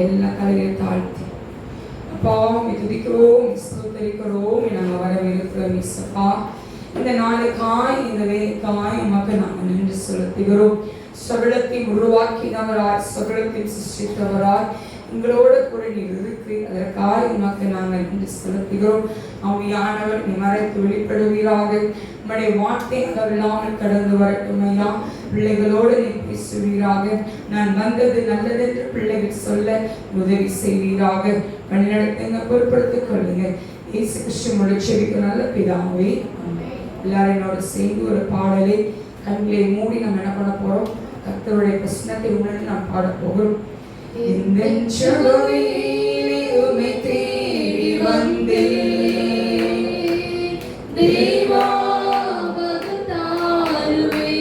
எல்லா கலையை தாழ்த்தி அப்பா துதிக்கிறோம், ஸ்தோத்தரிக்கிறோம். நாங்கள் வரவேற்கிறோம் இயேசுப்பா. இந்த நாளுக்காய் இந்த வேலைக்காய் உமக்கு நாங்கள் நின்று செலுத்துகிறோம். சகலத்தை உருவாக்கினவராய், சகலத்தை சிருஷ்டித்தவராய் எங்களோட கூட நீர் இருக்கு. அதற்காக உமக்கு நாங்கள் நின்று செலுத்துகிறோம். ஆவியானவர் நீ மறைத்து வெளிப்படுவீராக. உம்முடைய வார்த்தை அதெல்லாமல் கடந்து வரட்டும் ஐயா. பிள்ளைகளோடு நீ பேசுவீராக. நான் வந்தது நல்லதென்று பிள்ளைகள் சொல்ல உதவி செய்வீராக. வழிநடத்துங்க, பொறுப்படுத்திக் கொள்ளுங்க. இயேசு கிறிஸ்துவோட செபிக்க நல்ல பிதாவே. எல்லாரும் என்னோட சேர்ந்து ஒரு பாடலை கண்களை மூடி நம்ம என்ன பண்ண போறோம்? கர்த்தருடைய பிரசன்னத்தை உணர்ந்து நாம் பாட போகிறோம். இந்த செபமே உம்மை தேடி வந்தேன் தேவா பகத்தாருவே.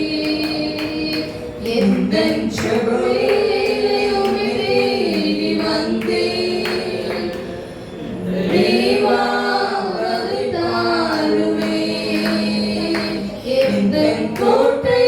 இந்த செபமே உம்மை தேடி வந்தேன் தேவா பகத்தாருவே. இந்த கோட்டை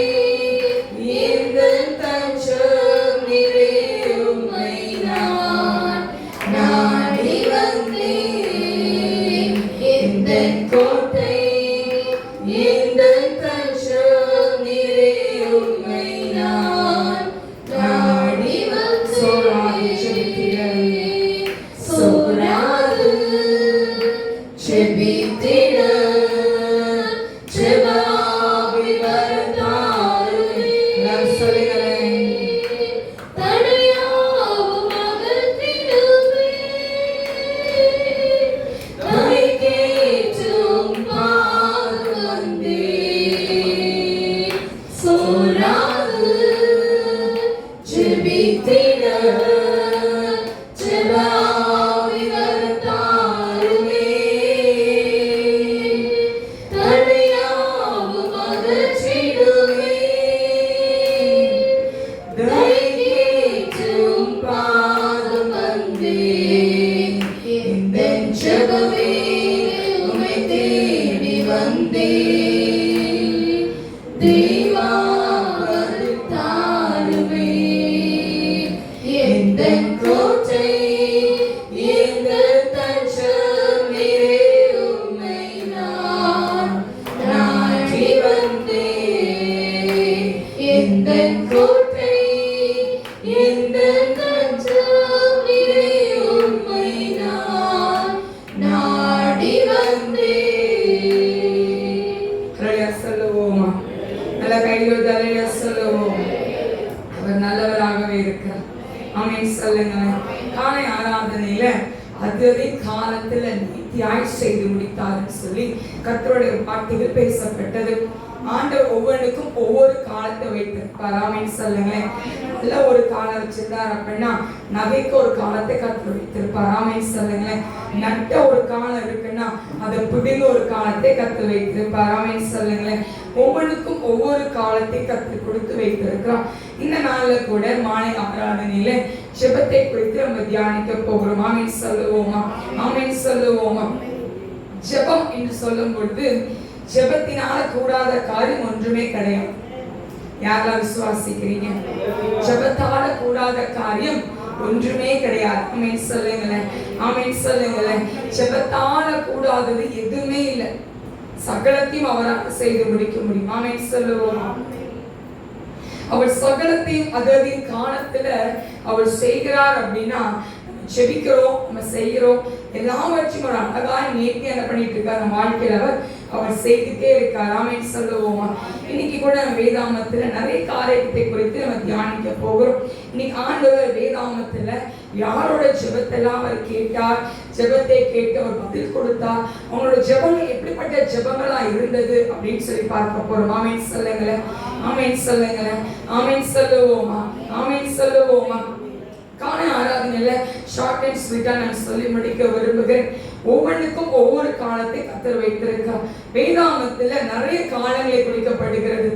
கர்த்தருடைய வார்த்தைகள் பேசப்பட்டது. ஆண்டவர் ஒவ்வொன்றுக்கும் ஒவ்வொரு காலத்தை வைத்திருப்பார். ஆமென் சொல்லுங்களேன். நல்ல ஒரு காலம் வச்சிருந்தார் அப்படின்னா நகைக்கு ஒரு காலத்தை கர்த்தர் வைத்திருப்பார். ஆமென் சொல்லுங்களேன். நட்ட ஒரு காலம் இருக்குன்னா அதை பிடிங்க ஒரு காலத்தை கர்த்தர் வைத்திருப்பார். ஆமென் சொல்லுங்களேன். ஒவ்வொன்றுக்கும் ஒவ்வொரு காலத்தை கர்த்தர் கொடுத்து வைத்திருக்கிறார். இந்த நாள்ல கூட மாலை ஆராதனையில ஜெபத்தை குறித்து நம்ம தியானிக்க போகிறோம். ஆமென் சொல்லுவோமா? ஆமென் சொல்லுவோமா? ஜெபம் என்று சொல்லும் பொழுது ஜெபத்தினால கூடாத காரியம் ஒன்றுமே கிடையாது. யாரெல்லாம் விசுவாசிக்கிறீங்க? ஜெபத்தால கூடாத காரியம் ஒன்றுமே கிடையாது. ஆமென் சொல்லுங்களேன். ஆமென் சொல்லுங்களேன். ஜெபத்தால கூடாதது எதுவுமே இல்லை. சகலத்தையும் அவரால் செய்து முடிக்க முடியும். ஆமென் சொல்லுவோமா? அவர் சகலத்தையும் அததின் காலத்துல அவர் செய்கிறார் அப்படின்னா ஜெபிக்கிறோம், நம்ம செய்கிறோம், எல்லாவற்றையும் ஒரு அழகாய் நேர்த்தி என்ன பண்ணிட்டு இருக்கார் நம்ம வாழ்க்கையில அவர் செய்துட்டே இருக்கார். ஆமென் சொல்லுவோமா? இன்னைக்கு கூட நம்ம வேதாமத்துல நிறைய காரியத்தை குறித்து நம்ம தியானிக்க போகிறோம். இன்னைக்கு ஆண்டவர் வேதாமத்துல யாரோட ஜெபத்தெல்லாம் அவர் கேட்டார், ஜெபத்தை கேட்டு அவர் பதில் கொடுத்தார், அவங்களோட ஜெபங்கள் எப்படிப்பட்ட ஜெபங்களா இருந்தது அப்படின்னு சொல்லி பார்க்க போறோம். ஆமென் சொல்லுங்களேன். ஆமென் சொல்லுங்களேன். ஆமென் சொல்லுவோமா? ஆமென் சொல்லுவோமா? காண ஆராதனையில ஷார்ட் அண்ட் ஸ்வீட்டா நான் சொல்லி முடிக்க விரும்புகிறேன். ஒவ்வொன்றுக்கும் ஒவ்வொரு காலத்தை கர்த்தர் வைத்திருக்கிறார். வேதாமத்துல நிறைய காலங்களை குறிக்கப்படுகிறது.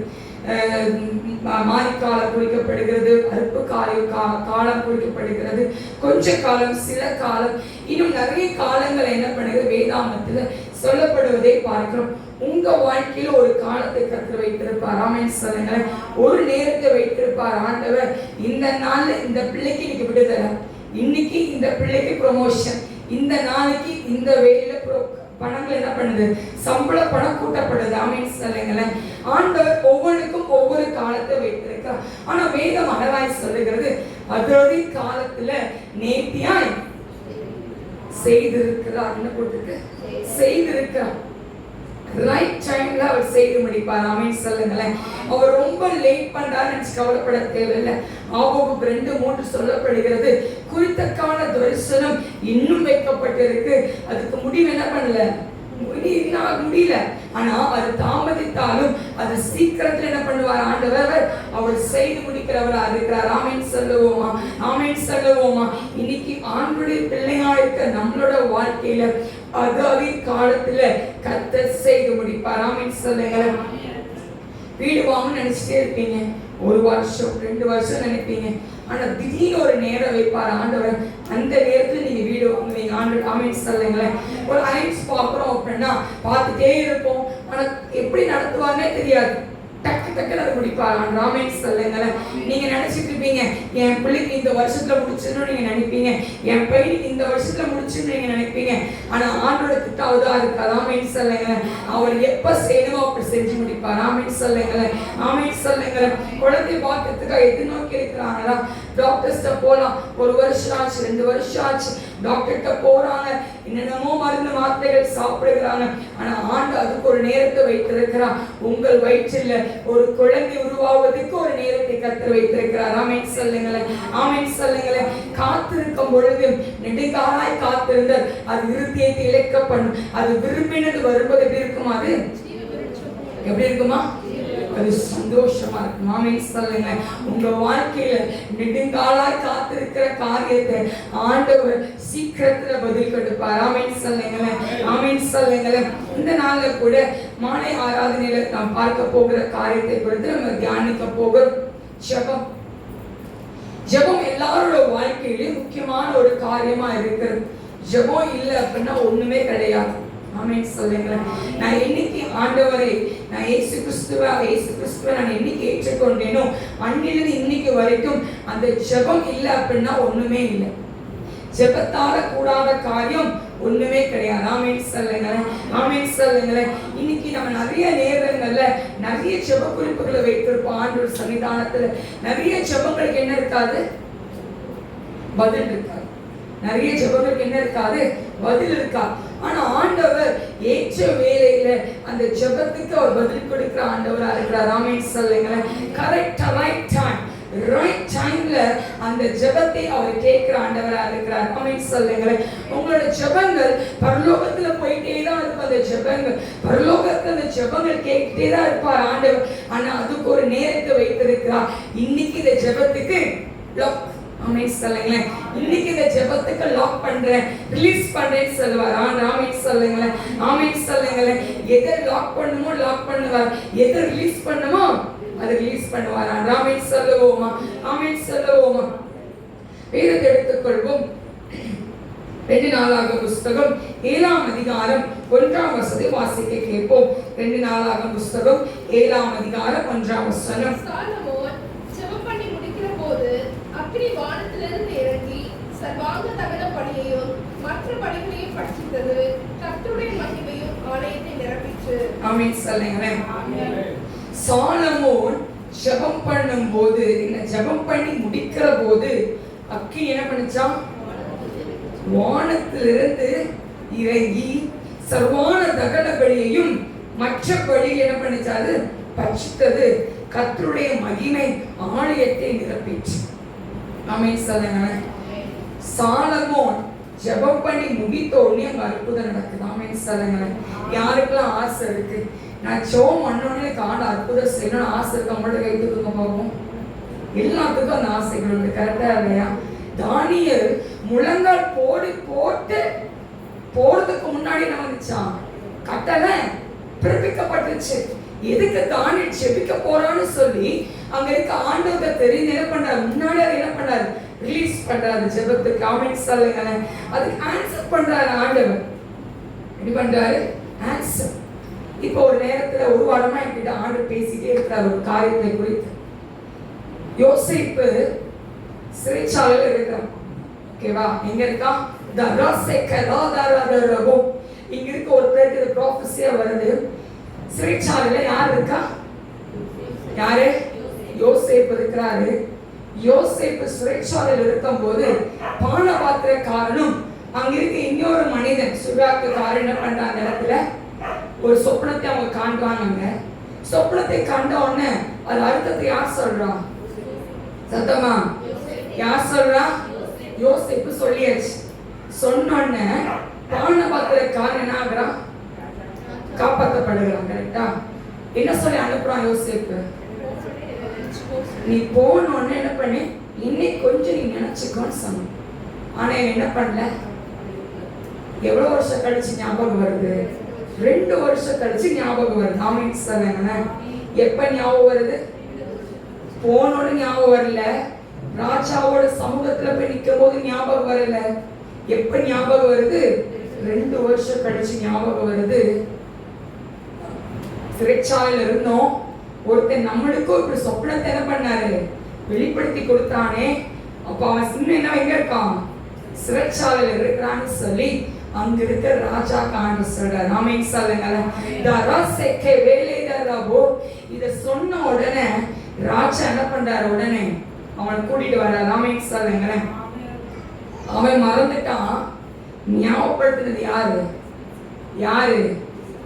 மாரிக்காலம் குறிக்கப்படுகிறது, அற்பு காலம் குறிக்கப்படுகிறது, கொஞ்ச காலம், சில காலம், இன்னும் நிறைய காலங்கள் என்ன பண்ணுகிறது வேதாமத்துல சொல்லப்படுவதை பார்க்கிறோம். உங்க வாழ்க்கையில ஒரு காலத்தை கர்த்தர் வைத்திருப்பார். ஆமென் சொல்லுங்களேன். ஒரு நேரத்தை வைத்திருப்பார் ஆண்டவர். இந்த நாள்ல இந்த பிள்ளைக்கு இன்னைக்கு விடுதலை, இன்னைக்கு இந்த பிள்ளைக்கு ப்ரொமோஷன், இந்த நாளைக்கு இந்த வேலையில பணங்கள் என்ன பண்ணுது, சம்பள பணம் கூட்டப்படுது. ஆமென் சொல்லுங்களேன். ஆண்டவர் ஒவ்வொன்றுக்கும் ஒவ்வொரு காலத்தை வைத்திருக்கிறார். ஆனா வேதம் அழகாய் சொல்லுகிறது, அதோட காலத்துல நேர்த்தியாய் செய்திருக்கிறார். என்ன போட்டுருக்கு, செய்திருக்கிறார். ரைட் டைம்ல அவர் செய்து முடிப்பார். ஆமென் சொல்லுங்களேன். அவர் ரொம்ப லேட் பண்றாரு நினைச்சு கவலைப்பட தேவையில்லை. ஆபோபு 2:3 சொல்லப்படுகிறது, குறித்த கால தரிசனம் இன்னும் வைக்கப்பட்டிருக்கு. அதுக்கு முடிவு என்ன பண்ணல, முடியல. ஆனா அது தாமதித்தாலும் அது சீக்கிரத்துல என்ன பண்ணுவார் ஆண்டவர், அவர் செய்து முடிக்கிறவரா இருக்கிறார். ஆமென் சொல்லுவோமா, ஆமென் சொல்லுவோமா. இன்னைக்கு ஆண்டுடைய பிள்ளையா இருக்க நம்மளோட வாழ்க்கையில அதாவது காலத்துல கர்த்தர் செய்து முடிப்பார். ஆமென் சொல்லுங்களேன். வீடு வாங்க நினைச்சிட்டே இருப்பீங்க, 1 வருஷம் 2 வருஷம் நினைப்பீங்க. ஆனா திடீர்னு ஒரு நேரம் வைப்பார் ஆண்டவர், அந்த நேரத்துல நீங்க வீடு வாங்குவீங்க. ஆமென் சொல்லுங்களேன். ஒரு அலைன்ஸ் பாக்குறோம் அப்படின்னா பார்த்துட்டே இருப்போம், ஆனா எப்படி நடத்துவாருன்னே தெரியாது. டக்கு டக்குன்னு அதை முடிப்பார். ஆமென் சொல்லுங்களேன். நீங்க நினைச்சிட்டு இருப்பீங்க, என் பிள்ளைக்கு இந்த வருஷத்துல முடிச்சிடணும் நீங்க நினைப்பீங்க, என் பையனுக்கு இந்த வருஷத்துல முடிச்சுன்னு நீங்க நினைப்பீங்க. ஆனா ஆண்டோட திட்டம் அதா இருக்காது. ஆமென் சொல்லுங்களேன். அவர் எப்ப செய்யணுமோ அப்படி செஞ்சு முடிப்பார். ஆமென் சொல்லுங்களேன். ஆமென் சொல்லுங்களேன். குழந்தை பாக்கிறதுக்காக எதிர்நோக்கி இருக்கிறாங்களா, டாக்டர்ஸ்ட போலாம், 1 வருஷம் ஆச்சு 2 வருஷம் ஆச்சு, டாக்டர்கிட்ட போறாங்க, என்னென்னமோ மருந்து மாத்திரைகள் சாப்பிடுகிறாங்க. ஆனா ஆண்டு அதுக்கு ஒரு நேரத்தை வைத்திருக்கிறார். உங்கள் வயிற்றில் ஒரு குழந்தை உருவாவதற்கு ஒரு நேரத்தை கர்த்தர் வைத்திருக்கிறார். ஆமென் சொல்லுங்களேன். ஆமென் சொல்லுங்களேன். காத்திருக்கும் பொழுது நெடுங்காலாய் காத்திருந்தால் அது இருதயத்தை இழைக்க பண்ணும். அது விரும்பினது வரும்போது எப்படி இருக்குமா, அது எப்படி இருக்குமா, அது சந்தோஷமா இருக்கும். ஆமென் சொல்லுங்க. உங்க வாழ்க்கையில நெடுங்காலாய் காத்திருக்கிற காரியத்தை ஆண்டவர் சீக்கிரத்துல பதில் கொடுப்பார். ஆமென் சொல்லுங்களேன். ஆமென் சொல்லுங்களேன். இந்த நாள்ல கூட மாலை ஆராதனையில நாம் பார்க்க போகிற காரியத்தை குறித்து நம்ம தியானிக்க போகிறோம். ஜெபம். ஜெபம் எல்லாரோட வாழ்க்கையிலும் முக்கியமான ஒரு காரியமா இருக்கிறது. ஜெபம் இல்லை அப்படின்னா ஒண்ணுமே கிடையாது. ஆமென் சொல்லுங்களேன். நான் இன்னைக்கு ஆண்டவரை, நான் இயேசு கிறிஸ்துவை நான் இன்னைக்கு ஏற்றுக்கொண்டேனோ அன்னிலிருந்து இன்னைக்கு வரைக்கும் அந்த ஜெபம் இல்லை அப்படின்னா ஒண்ணுமே இல்லை. ஜெபத்தால கூடாத காரியம் ஒண்ணுமே கிடையாது. ஆமென் சொல்லுங்களேன். ஆமென் சொல்லுங்களேன். இன்னைக்கு நம்ம நிறைய நேரங்கள்ல நிறைய ஜெப குறிப்புகளை வைத்திருப்போம் ஆண்டவர் சன்னிதானத்துல. நிறைய ஜெபங்களுக்கு என்ன இருக்காது, பதில் இருக்காது. நிறைய ஜெபங்களுக்கு என்ன இருக்காது, பதில் இருக்கா. ஆனா ஆண்டவர் ஏற்ற வேளையில அந்த ஜெபத்துக்கு அவர் பதில் கொடுக்கிற ஆண்டவரா இருக்கிறார். ஆமென் சொல்லுங்களேன். கரெக்ட் ரைட் டைம், ரைட் டைம்ல அந்த ஜெபத்தை அவர் கேட்கிற ஆண்டவரா இருக்கிறார். ஆமென் சொல்லுங்களேன். உங்களோட ஜெபங்கள் பரலோகத்துல போயிட்டே தான் இருக்கும். அந்த ஜெபங்கள் பரலோகத்துல அந்த ஜெபங்கள் கேட்டுட்டே தான் இருப்பார் ஆண்டவர். ஆனா அதுக்கு ஒரு நேரத்தை வைத்திருக்கிறார். இன்னைக்கு இந்த ஜெபத்துக்கு லாக், ஆமென் சொல்லுங்களேன். இன்னைக்கு இந்த ஜெபத்துக்கு லாக் பண்றேன், ரிலீஸ் பண்றேன்னு சொல்லுவார். ஆமென் சொல்லுங்களேன். ஆமென் சொல்லுங்களேன். எதை லாக் பண்ணுமோ லாக் பண்ணுவார், எதை ரிலீஸ் பண்ணுமோ அதை ரிலீஸ் பண்ணுவார். ஆமென் சொல்லுவோமா, ஆமென் சொல்லுவோமா. வேதத்தை எடுத்துக்கொள்வோம். 2 நாளாகமம் புஸ்தகம் 7ஆம் அதிகாரம் 1ஆம் வசனத்தை வாசிக்க கேட்போம். 2 நாளாகமம் புஸ்தகம் 7ஆம் அதிகாரம் 1ஆம் வசனம். சாலமோன் ஜெபம் பண்ணி முடிக்கிற போது அக்கினி வானத்திலிருந்து இறங்கி சர்வாங்க தகன படியையும் மற்ற படிகளையும் பட்சித்தது, கர்த்தருடைய மகிமையும் ஆலயத்தை நிரப்பிற்று. ஆமென் சொல்லுங்களேன். சாலமோன் ஜெபம் பண்ணும் போது, ஜெபம் பண்ணி முடிக்கிற போது அக்கினி என்ன பண்ணுச்சாம், வானத்திலிருந்து இறங்கி சர்வான தகன பலியையும் மற்ற பலி என்ன பண்ணுச்சாது, பட்சித்தது, கர்த்தருடைய மகிமை ஆலயத்தை நிரப்பிற்று. ஆமென் சொல்லுங்களேன். சாலமோன் ஜெபம் பண்ணி முடித்த உடனே அங்க அற்புதம் நடக்குது. ஆமென் சொல்லுங்களேன். யாருக்கெல்லாம் ஆசை இருக்கு, நான் ஜெபம் பண்ணோடனே காண அற்புதம் செய்யணும்னு ஆசை இருக்க மட்டும் கை தூக்குங்க பார்ப்போம். எல்லாத்துக்கும் அந்த ஆசைகள் உண்டு, கரெக்டா இல்லையா? தானியேல் முழங்கால் போட்டு போறதுக்கு முன்னாடி என்ன வந்துச்சான், கட்டளை பிறப்பிக்கப்பட்டுச்சு. எதுக்கு தானியேல் ஜெபிக்க போறான்னு சொல்லி அங்க இருக்க ஆண்டவர் தெரிஞ்சு என்ன பண்றாரு, முன்னாடி அதை என்ன பண்றாரு, ரிலீஸ் பண்றாரு ஜெபத்துக்கு. ஆமென் சொல்லுங்களேன். அதுக்கு ஆன்சர் பண்றாரு ஆண்டவர். எப்படி பண்றாரு, ஆன்சர். இப்போ ஒரு நேரத்துல ஒரு வாரமா என்கிட்ட ஆண்டவர் பேசிட்டே இருக்கிறார் ஒரு காரியத்தை குறித்து. யோசேப்பு சிறைச்சாலையில் இருக்கிறான். ஓகேவா? எங்க இருக்கா? தரசெக்கலாதரரரபோ. இங்க இருக்க ஒரு பேருக்கு இது ப்ராஃபஸியா வருது. சிறைச்சாலையில யார் இருக்கா? யாரு? யோசேப்பு இருக்கிறாரு. யோசேப்பு சிறைச்சாலையில் இருக்கும்போது பானபாத்திரக்காரனும் அங்க இருக்க இன்னொரு மனிதன் சுகாக்குக்காரன் என்ன பண்றாங்க? அந்த இடத்துல ஒரு சொப்பனத்தை அவங்க காண்பாங்க. சொப்பனத்தை கண்ட உடனே அது அர்த்தத்தை யார் சொல்றா? சத்தமா யார் சொல்றா? யோசேப்பு சொல்லியாச்சு. சொன்ன உடனே பானபாத்திரக்காரன் என்ன ஆகுறான்? காப்பாற்றப்படுகிறான். கரெக்டா? என்ன சொல்லி அனுப்புறான் யோசேப்பு? நீ போனோன்னு என்ன பண்ணு, இன்னைக்கு கொஞ்சம் நீ நினைச்சுக்கோன்னு சொன்ன. ஆனா என்ன பண்ணல? எவ்வளவு வருஷம் கழிச்சு ஞாபகம் வருது? 2 வருஷம் கழிச்சு ஞாபகம் வருது. ஆமீன் சொல்லுங்க. எப்ப ஞாபகம் வருது? போனோட ஞாபகம் வரல, ராஜாவோட சமூகத்துல போய் நிற்கும் போது ஞாபகம் வரல. எப்ப ஞாபகம் வருது? 2 வருஷம் கழிச்சு ஞாபகம் வருது. சிறைச்சாலையில இருந்தோம், ஒருத்தன் நம்மளுக்கும் இப்படி சொப்பனத்தை என்ன பண்ணாரு? வெளிப்படுத்தி கொடுத்தானே. அப்ப அவன் சின்ன என்ன எங்க இருக்கான்? சிறைச்சாலையில இருக்கிறான்னு சொல்லி அங்க இருக்க ராஜா காண்ட சொல்றார். ஆமென் சொல்லுங்க. தரசெக்கே வேலைதரபோ. இத சொன்ன உடனே ராஜா என்ன பண்றாரு? உடனே அவனை கூட்டிட்டு வர்றார். ஆமென் சொல்லுங்க. அவன் மறந்துட்டான். ஞாபகப்படுத்தினது யாரு? யாரு?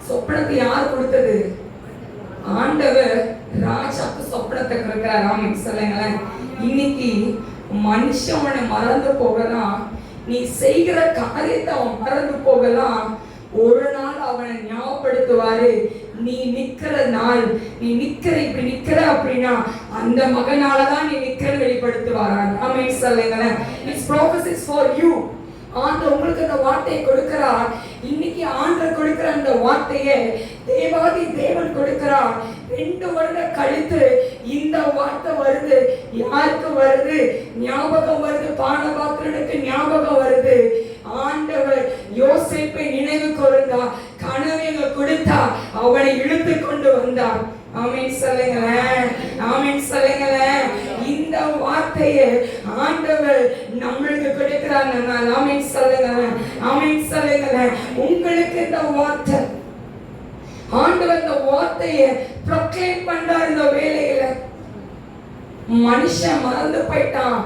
சொப்பனத்தை யார் கொடுத்தது? ஆண்டவர் ராஜாக்கு சொப்பனத்தை கொடுக்கிறார். ஆமென் சொல்லுங்களேன். இன்னைக்கு மனுஷவனை மறந்து போகலாம், நீ செய்கிற காரியத்தை அவன் மறந்து போகலாம். ஒரு நாள் அவனை ஞாபகப்படுத்துவாரு. நீ நிக்கிற நாள், நீ நிக்கிற இப்படி நிக்கிற அப்படின்னா அந்த மகனாலதான் நீ நிக்கிற வெளிப்படுத்துவாரான். ஆமென் சொல்லுங்களேன். It's prophecies for you. ஆண்டவர் உங்களுக்கு அந்த வார்த்தையை கொடுக்கிறார். இன்னைக்கு ஆண்டவர் கொடுக்கிற அந்த வார்த்தையை தேவாதி தேவன் கொடுக்கிறார். 2 வருடம் கழித்து இந்த வார்த்தை வருது. யாருக்கு வருது? ஞாபகம் வருது. பானபாத்திரனுக்கு ஞாபகம் வருது. ஆண்டவர் யோசேப்பை நினைவு கூர்ந்தா, கனவை கொடுத்தா, அவனை இழுத்து கொண்டு வந்தார். ஆமென் சொல்லுங்களேன். ஆமென் சொல்லுங்களேன். இந்த வார்த்தையை ஆண்டவர் நம்மளுக்கு கொடுக்கிறாங்க. ஆமென் சொல்லுங்களேன். ஆமென் சொல்லுங்களேன். உங்களுக்கு இந்த வார்த்தை ஆண்டவர் இந்த வார்த்தையை ப்ரொக்ளைம் பண்றார். இந்த வேலையில மனுஷன் மறந்து போயிட்டான்,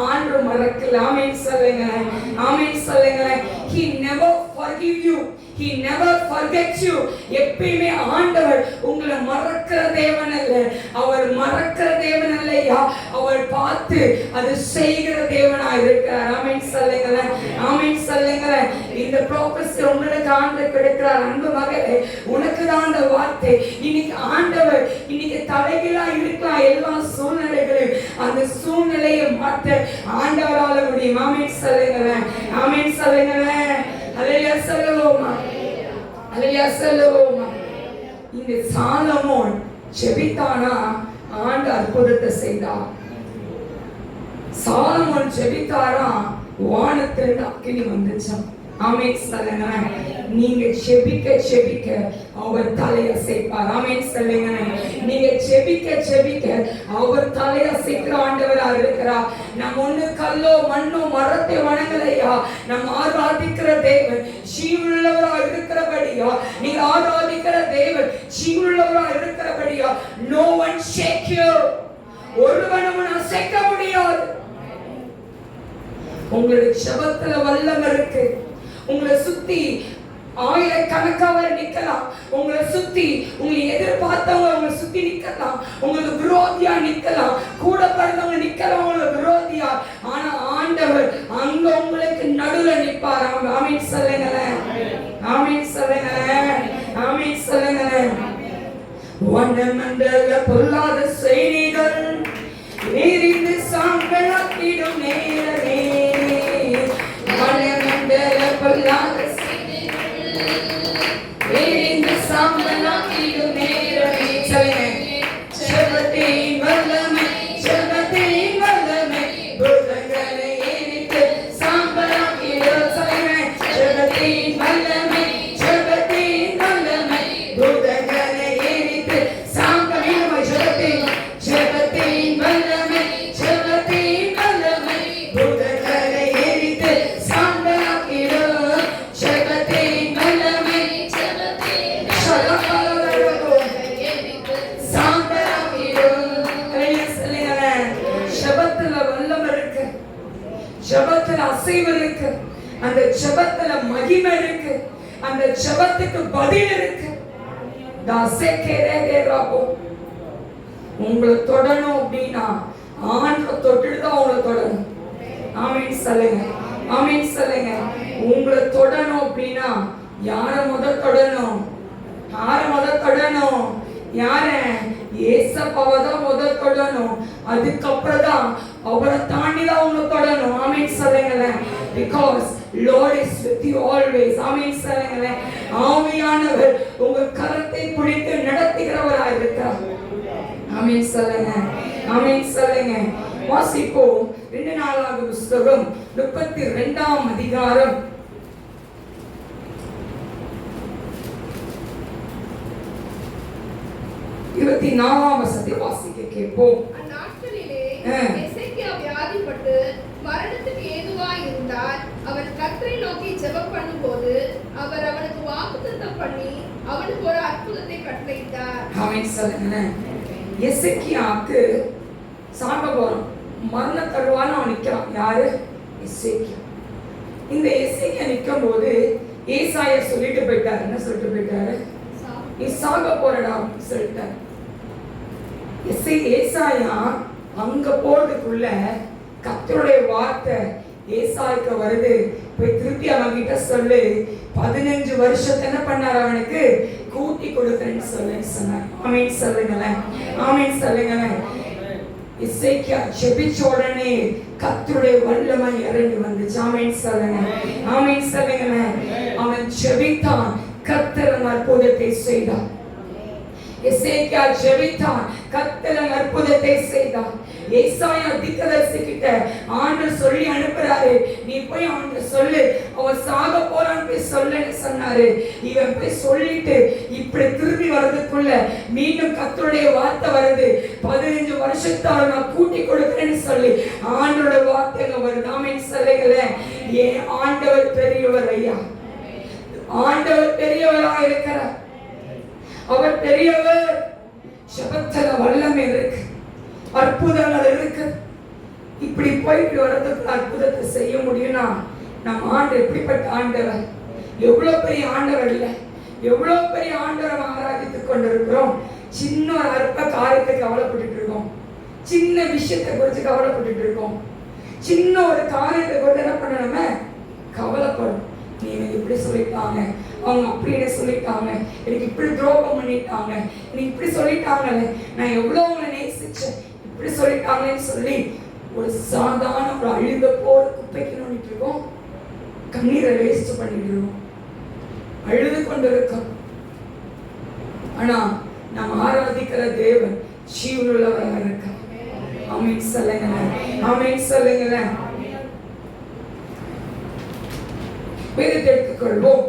ஆண்டவர் மறக்கல. ஆமென் சொல்லுங்க. ஆமென் சொல்லுங்க. He never forgive you. He never forgets you. எப்பவுமே ஆண்டவர் உங்களை மறக்கிற தேவன் அல்ல. அவர் மறக்கிற தேவன் அல்லையா, அவர் பார்த்து அது செய்கிற தேவனா இருக்கிறார். ஆமென் சொல்லுங்க. ஆமென் சொல்லுங்க. இந்த ப்ராப்பர்ட்டி உங்களுக்கு ஆண்டவர் கொடுக்கிறார். அன்பு மகளே, உனக்கு தான் அந்த வார்த்தை. இன்னைக்கு ஆண்டவர் இன்னைக்கு தலைகீழா இருக்கலாம் எல்லா சூழ்நிலைகளும். அந்த சூழ்நிலையை மாற்ற ஆண்டவரால முடியும். ஆமென் சொல்லுங்க. ஆமென் சொல்லுங்க. ஹல்லேலூயா சொல்லுவோமா? ஹல்லேலூயா சொல்லுவோமா? இந்த சாலமோன் ஜெபித்தானா, ஆண்டவர் அற்புதத்தை செய்தார். சாலமோன் ஜெபித்தாரா, வானத்திலிருந்து அக்கினி வந்துச்சாம். ஆமென் சொல்லுங்க. நீங்க ஜெபிக்க ஜெபிக்க அவர் தலையசைப்பார். ஆமென் சொல்லுங்க. நீங்க ஜெபிக்க ஜெபிக்க அவர் தலையசைக்கிற ஆண்டவரா இருக்கிறார். நம்ம ஒண்ணு கல்லோ மண்ணோ மரத்தை வணங்கலையா, நம்ம ஆராதிக்கிற தேவன் ஜீவனுள்ளவரா இருக்கிறபடியா, நீங்க ஆராதிக்கிற தேவன் ஜீவனுள்ளவரா இருக்கிறபடியா, no one shake you. ஒருவனும் அசைக்க முடியாது. உங்களுடைய ஜெபத்துல வல்லமை இருக்கு. உங்களை சுத்தி ஆயிரக்கணக்காக நிக்கலாம். உங்களை சுத்தி உங்களை எதிர்பார்த்தவங்க உங்களை சுத்தி நிக்கலாம். உங்களுக்கு விரோதியா நிக்கலாம். கூட பிறந்தவங்க நிக்கலாம் உங்களுக்கு விரோதியா. ஆனா ஆண்டவர் அங்க உங்களுக்கு நடுவுல நிப்பார். ஆமென் சொல்லுங்களேன். ஆமென் சொல்லுங்களேன். ஆமென் சொல்லுங்களேன். வண்ணமண்டல பொல்லாத செய்திகள் எரிந்து சாம்பலாக்கிடும் நேரமே. வண்ணமண்டல பொல்லாத எரிந்து சாம்பலாக்கிடும் நேரமே. ஜெபத்தின் வல்லமை, ஜெபத்தின் வல்லமை, புத்தகங்களை எரித்து சாம்பலாக்கிடும். ஜெபத்தின் வல்லமை, ஜெபத்தின் வல்லமை, புத்தகங்களை எரித்து சாம்பலாக்கிடும். ஜெபத்தின் வல்லமை, ஜெபத்தின் வல்லமை, புத்தகங்களை எரித்து ஜெபத்துல அசைவு இருக்கு, அந்த ஜெபத்துல மகிமை இருக்கு, அந்த ஜெபத்துக்கு பதில் இருக்கு. உங்களை தொடணும் அப்படின்னா ஆண்டவர் தொட்டுட்டு தான் உங்களை தொடணும். ஆமீன் சொல்லுங்க, ஆமீன் சொல்லுங்க. உங்களை தொடணும் அப்படின்னா யார முதல் தொடணும்? யார முதல் தொடணும்? யார? ஏசப்பாவை தான் முதல் தொடணும். அதுக்கப்புறம் தான் அவரை தாண்டி தான் உங்களை தொடணும். ஆமீன் சொல்லுங்களேன். Because Lord is with you always. ஆமீன் சொல்லுங்களேன். ஆவியானவர் உங்க கரத்தை பிடித்து நடத்துகிறவராக இருக்கிறார். ஆமீன் சொல்லுங்க, ஆமீன் சொல்லுங்க. வாசிப்போம் 2 நாளாக புத்தகம் 32ஆம் அதிகாரம் 24ஆம் வசனத்தை வாசிக்க கேட்போம். அந்நாட்களிலே எசேக்கியா வியாதிப்பட்டு மரணத்துக்கு ஏதுவாய் இருந்தார். அவன் கர்த்தரை நோக்கி ஜெபம் பண்ணும்போது அவர் அவனுக்கு வாக்குத்தத்தம் பண்ணி அவனுக்கு ஒரு அற்புதத்தை கட்டளையிட்டார். ஆமென் சொல்லுங்க. எசேக்கியாவுக்கு சாக போறான், மரண தருவான்னு அவன் நிற்கிறான். யாரு? எசேக்கியா. இந்த எசேக்கியா நிற்கும் போது ஏசாயா சொல்லிட்டு போயிட்டாரு. என்ன சொல்லிட்டு போயிட்டாரு? நீ சாக போறடா அப்படின்னு சொல்லிட்டாரு. ஏசாயா அங்க போறதுக்குள்ள கர்த்தருடைய வார்த்தை ஏசாய்க்கு வருது. போய் திருப்பி அவன் கிட்ட சொல்லு, 15 வருஷத்தை என்ன பண்ணார்? அவனுக்கு கூட்டி கொடுக்கிறேன்னு சொன்னார். ஆமீன் சொல்லுங்களேன், ஆமீன் சொல்லுங்களேன். எசேக்கியா ஜெபிச்ச உடனே கர்த்தருடைய வல்லமை இறங்கி வந்துச்சு. ஆமீன் சொல்லுங்க, ஆமீன் சொல்லுங்களேன். அவன் ஜெபித்தான், கர்த்தர் அற்புதத்தை செய்தார். எசேக்கியா ஜெபித்தான், கர்த்தர் அற்புதத்தை செய்தார். ஏசாயா தீர்க்கதரிசி கிட்ட ஆண்டவர் சொல்லி அனுப்புறாரு, நீ போய் அவன்கிட்ட சொல்லு, அவன் சாக போறான்னு போய் சொல்லுன்னு சொன்னாரு. இவன் போய் சொல்லிட்டு இப்படி திரும்பி வர்றதுக்குள்ள மீண்டும் கர்த்தருடைய வார்த்தை வருது, 15 வருஷத்தால் நான் கூட்டி கொடுக்கிறேன்னு சொல்லி ஆண்டவருடைய வார்த்தைங்க வருது. ஆமென் சொல்லுங்களேன். ஏன் ஆண்டவர் பெரியவர் ஐயா, ஆண்டவர் பெரியவராக இருக்கிறார். அவர் பெரியவர். ஜெபத்துல வல்லமை இருக்கு, அற்புதங்கள் இருக்கு. இப்படி போயிட்டு வர்றதுக்கு அற்புதத்தை செய்ய முடியும்னா நம்ம ஆண்டு எப்படிப்பட்ட ஆண்டவர், எவ்வளவு பெரிய ஆண்டவர் இல்லை, எவ்வளவு பெரிய ஆண்டவரை ஆராதித்துக் கொண்டிருக்கிறோம். சின்ன ஒரு அற்ப காரியத்தை கவலைப்பட்டு இருக்கோம், சின்ன விஷயத்தை குறித்து கவலைப்பட்டு இருக்கோம், சின்ன ஒரு காரியத்தை குறித்து என்ன பண்ணணுமே கவலைப்படும். நீங்க இப்படி சொல்லிட்டாங்க, அவங்க அப்படின்னு சொல்லிட்டாங்க, எனக்கு இப்படி துரோகம் பண்ணிட்டாங்க, எனக்கு இப்படி சொல்லிட்டாங்கல்ல, நான் எவ்வளவு உங்களை நேசிச்சேன், இப்படி சொல்லிட்டாங்கன்னு சொல்லி ஒரு சாதாரண ஒரு அழுத போல குப்பைக்கு நோண்டிட்டு இருக்கோம், கண்ணீரை வேஸ்ட் பண்ணிட்டு இருக்கோம், அழுது கொண்டு இருக்கோம். ஆனா நாம் ஆராதிக்கிற தேவன் ஜீவனுள்ளவராக இருக்கார். ஆமென் சொல்லுங்களேன், ஆமென் சொல்லுங்களேன். வேதத்தை எடுத்துக்கொள்வோம்.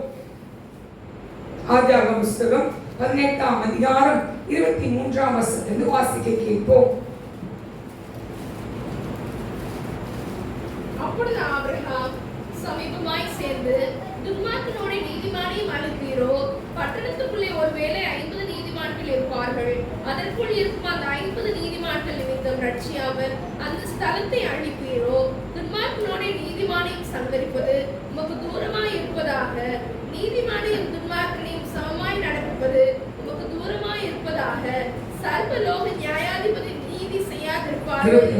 ஆதியாகம புத்தகம் 18ஆம் அதிகாரம் 23ஆம் வசனத்திலிருந்து வாசிக்க கேட்போம். அப்பொழுது ஆபிரகாம் சமீபமாய் சேர்ந்து துன்மார்க்கனோட நீதிமானையும் அனுப்புகிறோ, பட்டணத்துக்குள்ளே ஒருவேளை 50 நீதிமான்கள் இருப்பார்கள், அதற்குள் இருக்கும் அந்த 50 நீதிமான்கள் நிமித்தம் ரட்சியாமல் அந்த ஸ்தலத்தை அழிப்பீரோ, துன்மார்க்கனோட நீதிமானையும் சங்கரிப்பது உமக்கு தூரமாய் இருப்பதாக, நீதிமானையும் துன்மார்க்கனையும் சமமாய் நடப்பது உமக்கு தூரமாய் இருப்பதாக, சர்வலோக நியாயாதிபதி நீதி செய்யாதிருப்பார்கள்.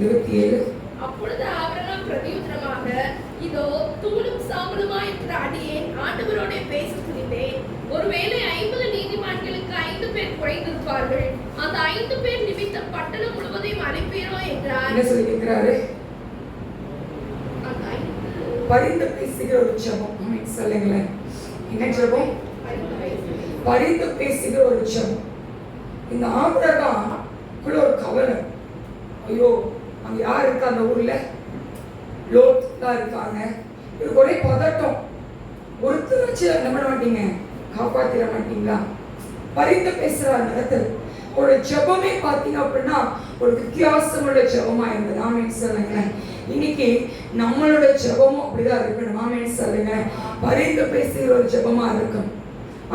27. அப்பொழுது ஆபிரகாம் பிரதியுத்தரமாக, இதோ தூளும் சாம்பலுமாய் இருக்கிற அடியேன் ஆண்டவரோட பேச துணிந்தேன். ஒருவேளை 50 நீதிமான்களுக்கு 5 பேர் குறைந்திருப்பார்கள், அந்த 5 பேர் நிமித்தம் பட்டணம் முழுவதையும் அனுப்பீரோ என்றார். என்ன சொல்லி கேட்கிறாரு? பரிந்து பேசுகிற ஒரு ஜெபம். ஆமென் சொல்லுங்களேன். என்ன ஜெபம்? பரிந்து பேசுகிற ஒரு ஜெபம். இந்த ஆபிரகாம் குள்ள ஒரு கவலை, ஐயோ அங்க யார் இருக்கா அந்த ஊர்ல? லோத் தான் இருக்காங்க. இதுக்கு ஒரே பதட்டம். ஒருத்தர் வச்சு என்ன பண்ண மாட்டீங்க, காப்பாத்திட மாட்டீங்களா? பரிந்து பேசுற நேரத்தில் ஒரு ஜெபமே பார்த்தீங்க அப்படின்னா ஒரு வித்தியாசமுள்ள ஜெபமா இருந்தது. ஆமென் சொல்லுங்களேன். இன்னைக்கு நம்மளோட ஜெபமும் அப்படிதான் இருக்கணும். ஆமென் சொல்லுங்க. பரிந்து பேசுகிற ஒரு ஜெபமா இருக்கும்.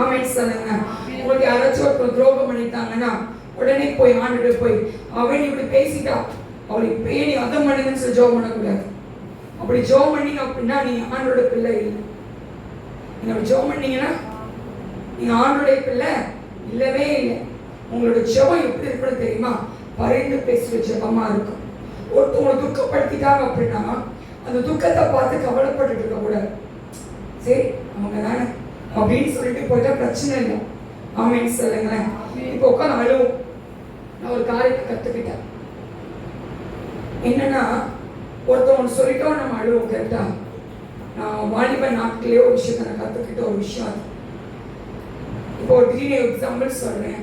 ஆமென் சொல்லுங்க. உங்களுக்கு யாராச்சும் ஒரு துரோகம் பண்ணிட்டாங்கன்னா உடனே போய் ஆண்டுட்டு போய் அவன் இப்படி பேசிட்டா, அவளை இப்பயே நீ அதை பண்ணுங்கன்னு சொல்லி ஜெபம் பண்ணக்கூடாது. அப்படி ஜெபம் பண்ணீங்க அப்படின்னா நீங்க ஆண்டோட பிள்ளை இல்லை. நீங்க அப்படி ஜெபம் பண்ணீங்கன்னா நீங்க ஆண்டோடைய பிள்ளை இல்லவே இல்லை. உங்களோட ஜெபம் எப்படி இருக்குன்னு தெரியுமா? பரிந்து பேசுற ஜெபமா இருக்கும். ஒருத்தவங்களை துக்கப்படுத்திட்டாங்க அப்படின்னா அந்த துக்கத்தை பார்த்து கவலைப்பட்டு இருக்க கூடாது. சரி அவங்க தானே அப்படின்னு சொல்லிட்டு போயிட்டா பிரச்சனை இல்லை. ஆமேன்னு சொல்லுங்களேன். இப்போ உட்காந்து அழுவும். நான் ஒரு காரியத்தை கத்துக்கிட்டேன். என்னன்னா ஒருத்தவங்க சொல்லிட்டோம் நம்ம அழுவோம். கரெக்டா? நான் வாலிப நாட்களே ஒரு விஷயத்த நான் கத்துக்கிட்ட ஒரு விஷயம் அது. இப்போ ஒரு திடீர்னு எக்ஸாம்பிள் சொல்றேன்.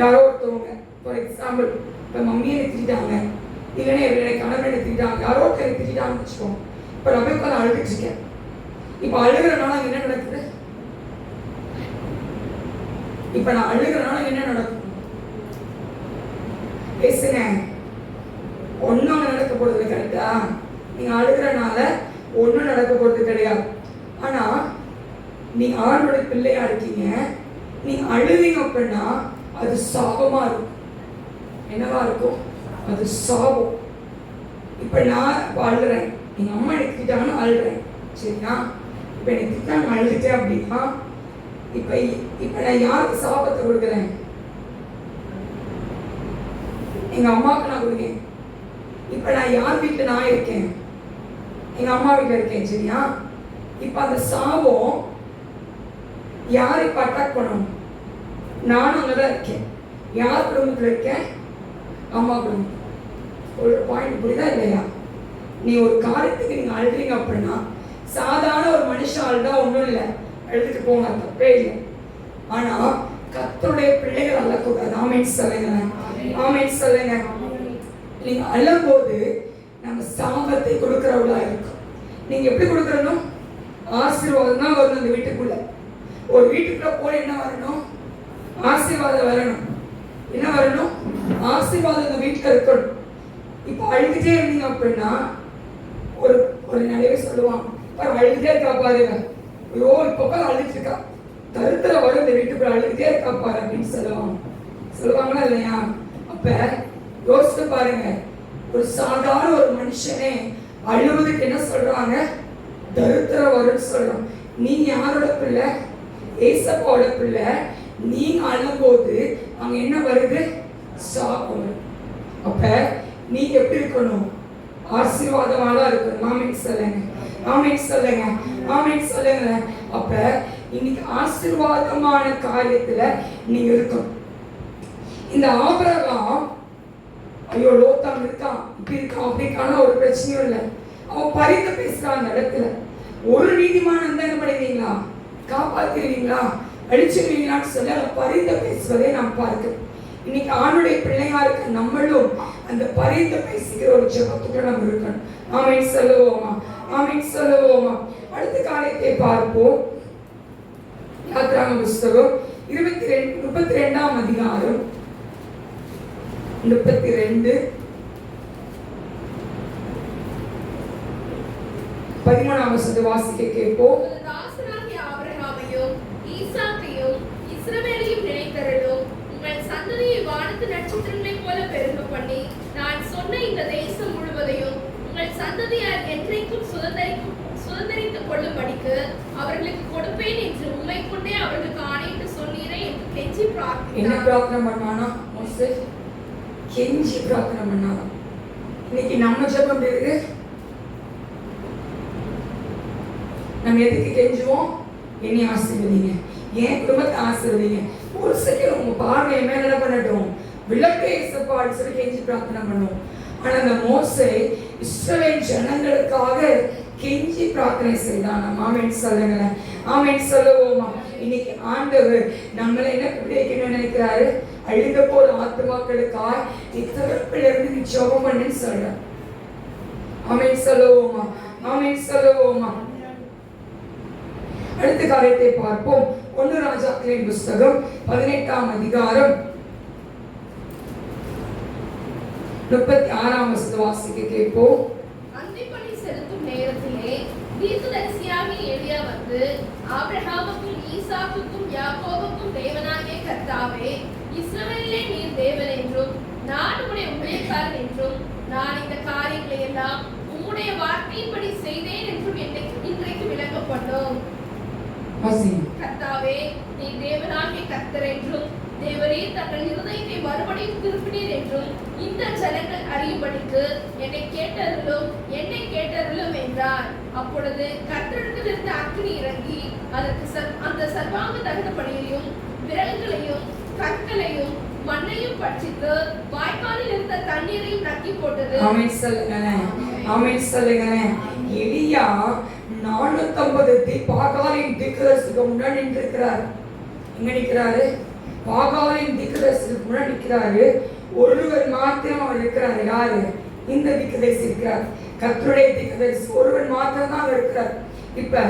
யாரோ ஒருத்தவங்க ஃபார் எக்ஸாம்பிள் இப்போ மம்மியை திட்டாங்க, இல்லைன்னா என்னுடைய கணவனை திட்டாங்க, யாரோ ஒருத்தர் திட்டாங்கன்னு வச்சுக்கோங்க. இப்போ நான் போய் உட்காந்து அழுதுட்டு இருக்கேன். இப்போ அழுகிறனால என்ன நடக்குது? இப்போ நான் அழுகிறனால என்ன நடக்கும்? பேசுங்க. ஒன்றும் நடக்க போறது கரெக்டா? நீங்க அழுகிறனால ஒன்றும் நடக்க போறது கிடையாது. ஆனா நீங்க ஆண்டோட பிள்ளையா இருக்கீங்க. நீங்க அழுவீங்க அப்படின்னா அது சாபமா இருக்கும். என்னவா இருக்கும்? அது சாபம். இப்ப நான் அழுறேன், எங்க அம்மா எனக்கு திட்டாங்கன்னு அழுறேன், சரியா? இப்ப எனக்கு திட்டாங்க அழுதுட்டேன் அப்படின்னா இப்ப நான் யாருக்கு சாபத்தை கொடுக்குறேன்? எங்க அம்மாவுக்கு நான் கொடுக்கேன். இப்ப நான் யார் வீட்டுல நான் இருக்கேன்? எங்க அம்மா வீட்டுல இருக்கேன், சரியா? இப்ப அந்த சாபம் யார் இப்ப அட்டாக் பண்ணணும்? நானும் அங்கதான் இருக்கேன். யார் குடும்பத்துல இருக்கேன்? அம்மா குடும்பம். ஒரு பாயிண்ட் புரியுதா இல்லையா? நீ ஒரு காரியத்துக்கு நீங்க அழுறீங்க அப்படின்னா சாதாரண ஒரு மனுஷன் அழுதா ஒன்றும் இல்லை, எழுதிட்டு போங்க, தப்பே இல்லை. ஆனா கர்த்தருடைய பிள்ளைகள் அழக்கூடாது. ஆமென் சொல்லுங்க. ஆமென் சொல்லுங்க. நீங்க அழும்போது நம்ம சாபத்தை கொடுக்கிறவளா இருக்கும். நீங்க எப்படி கொடுக்கறணும்? ஆசீர்வாதம் தான் வரணும். அந்த வீட்டுக்குள்ள ஒரு வீட்டுக்குள்ள போல என்ன வரணும்? ஆசீர்வாதம் வரணும். என்ன வரணும்? ஆசீர்வாதம் அந்த வீட்டுல இருக்கணும். இப்போ அழுதுட்டே இருந்தீங்க அப்படின்னா ஒரு ஒரு நிறைய சொல்லுவாங்க, அழுதுட்டே இருக்கா பாருங்க, ஐயோ இப்போ அழுதுட்டு இருக்கா, தருத்திர வரும் இந்த வீட்டுக்குள்ள அழுதுட்டே இருக்கா பாரு அப்படின்னு சொல்லுவாங்களா இல்லையா? அப்ப யோசித்து பாருங்க, ஒரு சாதாரண ஒரு மனுஷனே அழுவதுக்கு என்ன சொல்றாங்க? தருத்திர வரும்னு சொல்றோம். நீங்க யாரோட பிள்ளை? ஏசப்பாவோட பிள்ளை. நீங்க அழும்போது அங்க என்ன வருது? சாபம். அப்ப நீங்க எப்படி இருக்கணும்? ஆசீர்வாதமாக இருக்கணும். ஆமென் சொல்லுங்க. ஆமென் சொல்லுங்க. ஆமென் சொல்லுங்க. அப்ப இன்னைக்கு ஆசீர்வாதமான காரியத்துல நீங்க இருக்கணும். இந்த ஆபிரகாம் ஐயோ லோத்தான் இருக்கான், இப்படி இருக்கான், அப்படி இருக்கான ஒரு பிரச்சனையும் இல்லை. அவன் பரிந்து பேசுறான் அந்த இடத்துல. ஒரு நீதிமான் இருந்தா என்ன பண்ணுவீங்களா? காப்பாத்திடுவீங்களா? அழிச்சிருவீங்களான்னு சொல்லி அவன் பரிந்து பேசுவதை நாம் பார்க்கிறோம். இன்னைக்கு ஆணுடைய பிள்ளையா இருக்க நம்மளும் அந்த பரிந்து பேசுகிற ஒரு ஜெபத்துக்கு நம்ம இருக்கணும். ஆமென் சொல்லுவோமா? ஆமென் சொல்லுவோமா? அடுத்த காரியத்தை பார்ப்போம். யாத்திராகம புஸ்தகம் 32ஆம் அதிகாரம் 32 13ஆம் வசனத்தை வாசிக்க கேட்போம். ஆபிரகாமையும் ஈசாக்கையும் இஸ்ரவேலையும் நினைத்தருளும். உங்கள் சந்ததியை வானத்து நட்சத்திரங்களைப் போல பெருக பண்ணி நான் சொன்ன இந்த தேசம் முழுவதையும் உங்கள் சந்ததியார் என்றைக்கும் சுதந்தரித்துக் கொள்ளும்படிக்கு அவர்களுக்கு கொடுப்பேன் என்று உம்மை கொண்டே அவர்களுக்கு ஆணையிட்டு சொன்னீரே என்று கெஞ்சி பிரார்த்தித்தார். என்ன பிரார்த்தனை பண்ணானா? மோசே கெஞ்சி பிரார்த்தனை பண்ணானா? இன்னைக்கு நம்ம ஜெபம் இருக்கு. நம்ம எதுக்கு கெஞ்சுவோம்? என்னை ஆசீர்வதிங்க, என் குடும்பத்தை ஆசீர்வதிங்க. ஒரு செகண்ட் உங்க பார்வை மேல என்ன பண்ணட்டும்? விளக்கு ஏசப்பான்னு சொல்லி கெஞ்சி பிரார்த்தனை பண்ணுவோம். ஆனா அந்த மோசே இஸ்ரவேல் ஜனங்களுக்காக கெஞ்சி பிரார்த்தனை செய்தான். ஆமென் சொல்லுங்க. ஆமென் சொல்லுவோமா? இன்னைக்கு ஆண்டவர் நம்மளை என்ன பிடிக்கணும்னு நினைக்கிறாரு? அழுத போற ஆத்மாக்களுக்காக இத்தகப்பில இருந்து நீ ஜெபம் பண்ணுன்னு சொல்ற. ஆமென் சொல்லுவோமா? ஆமென் சொல்லுவோமா? அடுத்த காரியத்தை பார்ப்போம். 1 ராஜாக்களின் புஸ்தகம் 18ஆம் அதிகாரம் 36ஆம் வசனத்தை வாசிக்க கேட்போம். அந்திப்பலி செலுத்தும் நேரத்திலே தீர்க்கதரிசியாகிய எலியா வந்து, ஆபிரகாமுக்கும் ஈசாக்குக்கும் யாக்கோபுக்கும் தேவனாகிய கர்த்தாவே, இஸ்ரவேலிலே நீர் தேவன் என்றும் நான் உம்முடைய ஊழியக்காரன் என்றும் நான் எல்லாம் உம்முடைய வார்த்தையின்படி செய்தேன் என்றும் இன்றைக்கு விளங்க பண்ணோம். கர்த்தாவே, நீ தேவனாகிய கர்த்தர் என்றும் தேவரீர் தங்கள் இருதயத்தை மறுபடியும் திருப்பினீர் என்றும் இந்த ஜனங்கள் அறியும்படிக்கு என்னை கேட்டருளும் என்றார். அப்பொழுது கர்த்தரிடத்தில் இருந்த அக்கினி இறங்கி அந்த சர்வாங்க தகனபலியையும் விறகுகளையும் கற்களையும் மண்ணையும் பட்சித்து வாய்க்காலில் இருந்த தண்ணீரையும் நக்கி போட்டது. ஆமென் சொல்லுங்க. எலியா 450 பாகாலின் தீர்க்கதரிசிக்கு முன்னாடி நின்றிருக்கிறார். எங்க நிற்கிறாரு? பாகாலின் தீர்க்கதரிசிக்கு முன்னாடி நிற்கிறாரு. ஒருவர் மாத்திரம் அவர் இருக்கிறார். யாரு? இந்த தீர்க்கதரிசி இருக்கிறார். கர்த்தருடைய தீர்க்கதரிசி ஒருவர் மாத்திரம் தான் இருக்கிறார். இப்ப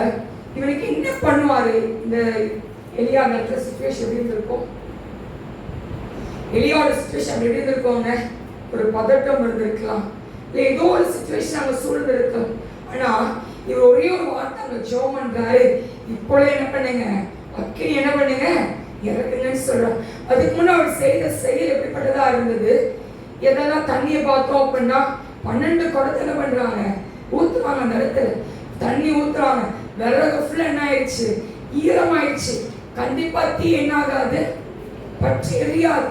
இவனுக்கு என்ன பண்ணுவாரு? இந்த எலியா அந்த சிச்சுவேஷன் எப்படி இருக்கும்? எலியாவோட சிச்சுவேஷன் எப்படி இருந்திருக்கோங்க? ஒரு பதட்டம் இருந்திருக்கலாம், இல்லை ஏதோ ஒரு சிச்சுவேஷன் அங்கே சூழ்ந்து இருக்கும். ஆனா இவர் ஒரே ஒரு வார்த்தை அங்கே ஜெபம் பண்றாரு. இப்பொழுது என்ன பண்ணுங்க? அக்கினி என்ன பண்ணுங்க? இறக்குங்கன்னு சொல்றான். அதுக்கு முன்னே அவர் செய்த செயல் எப்படிப்பட்டதா இருந்தது? எதெல்லாம் தண்ணியை பார்த்தோம் அப்படின்னா 12 குடத்தை என்ன பண்றாங்க? ஊத்துறாங்க. அந்த இடத்துல தண்ணி ஊத்துறாங்க. விறகு ஃபுல்லா என்ன ஆயிடுச்சு? ஈரமாயிடுச்சு. கண்டிப்பா தீ என்ன ஆகாது? பற்றி எரியாது.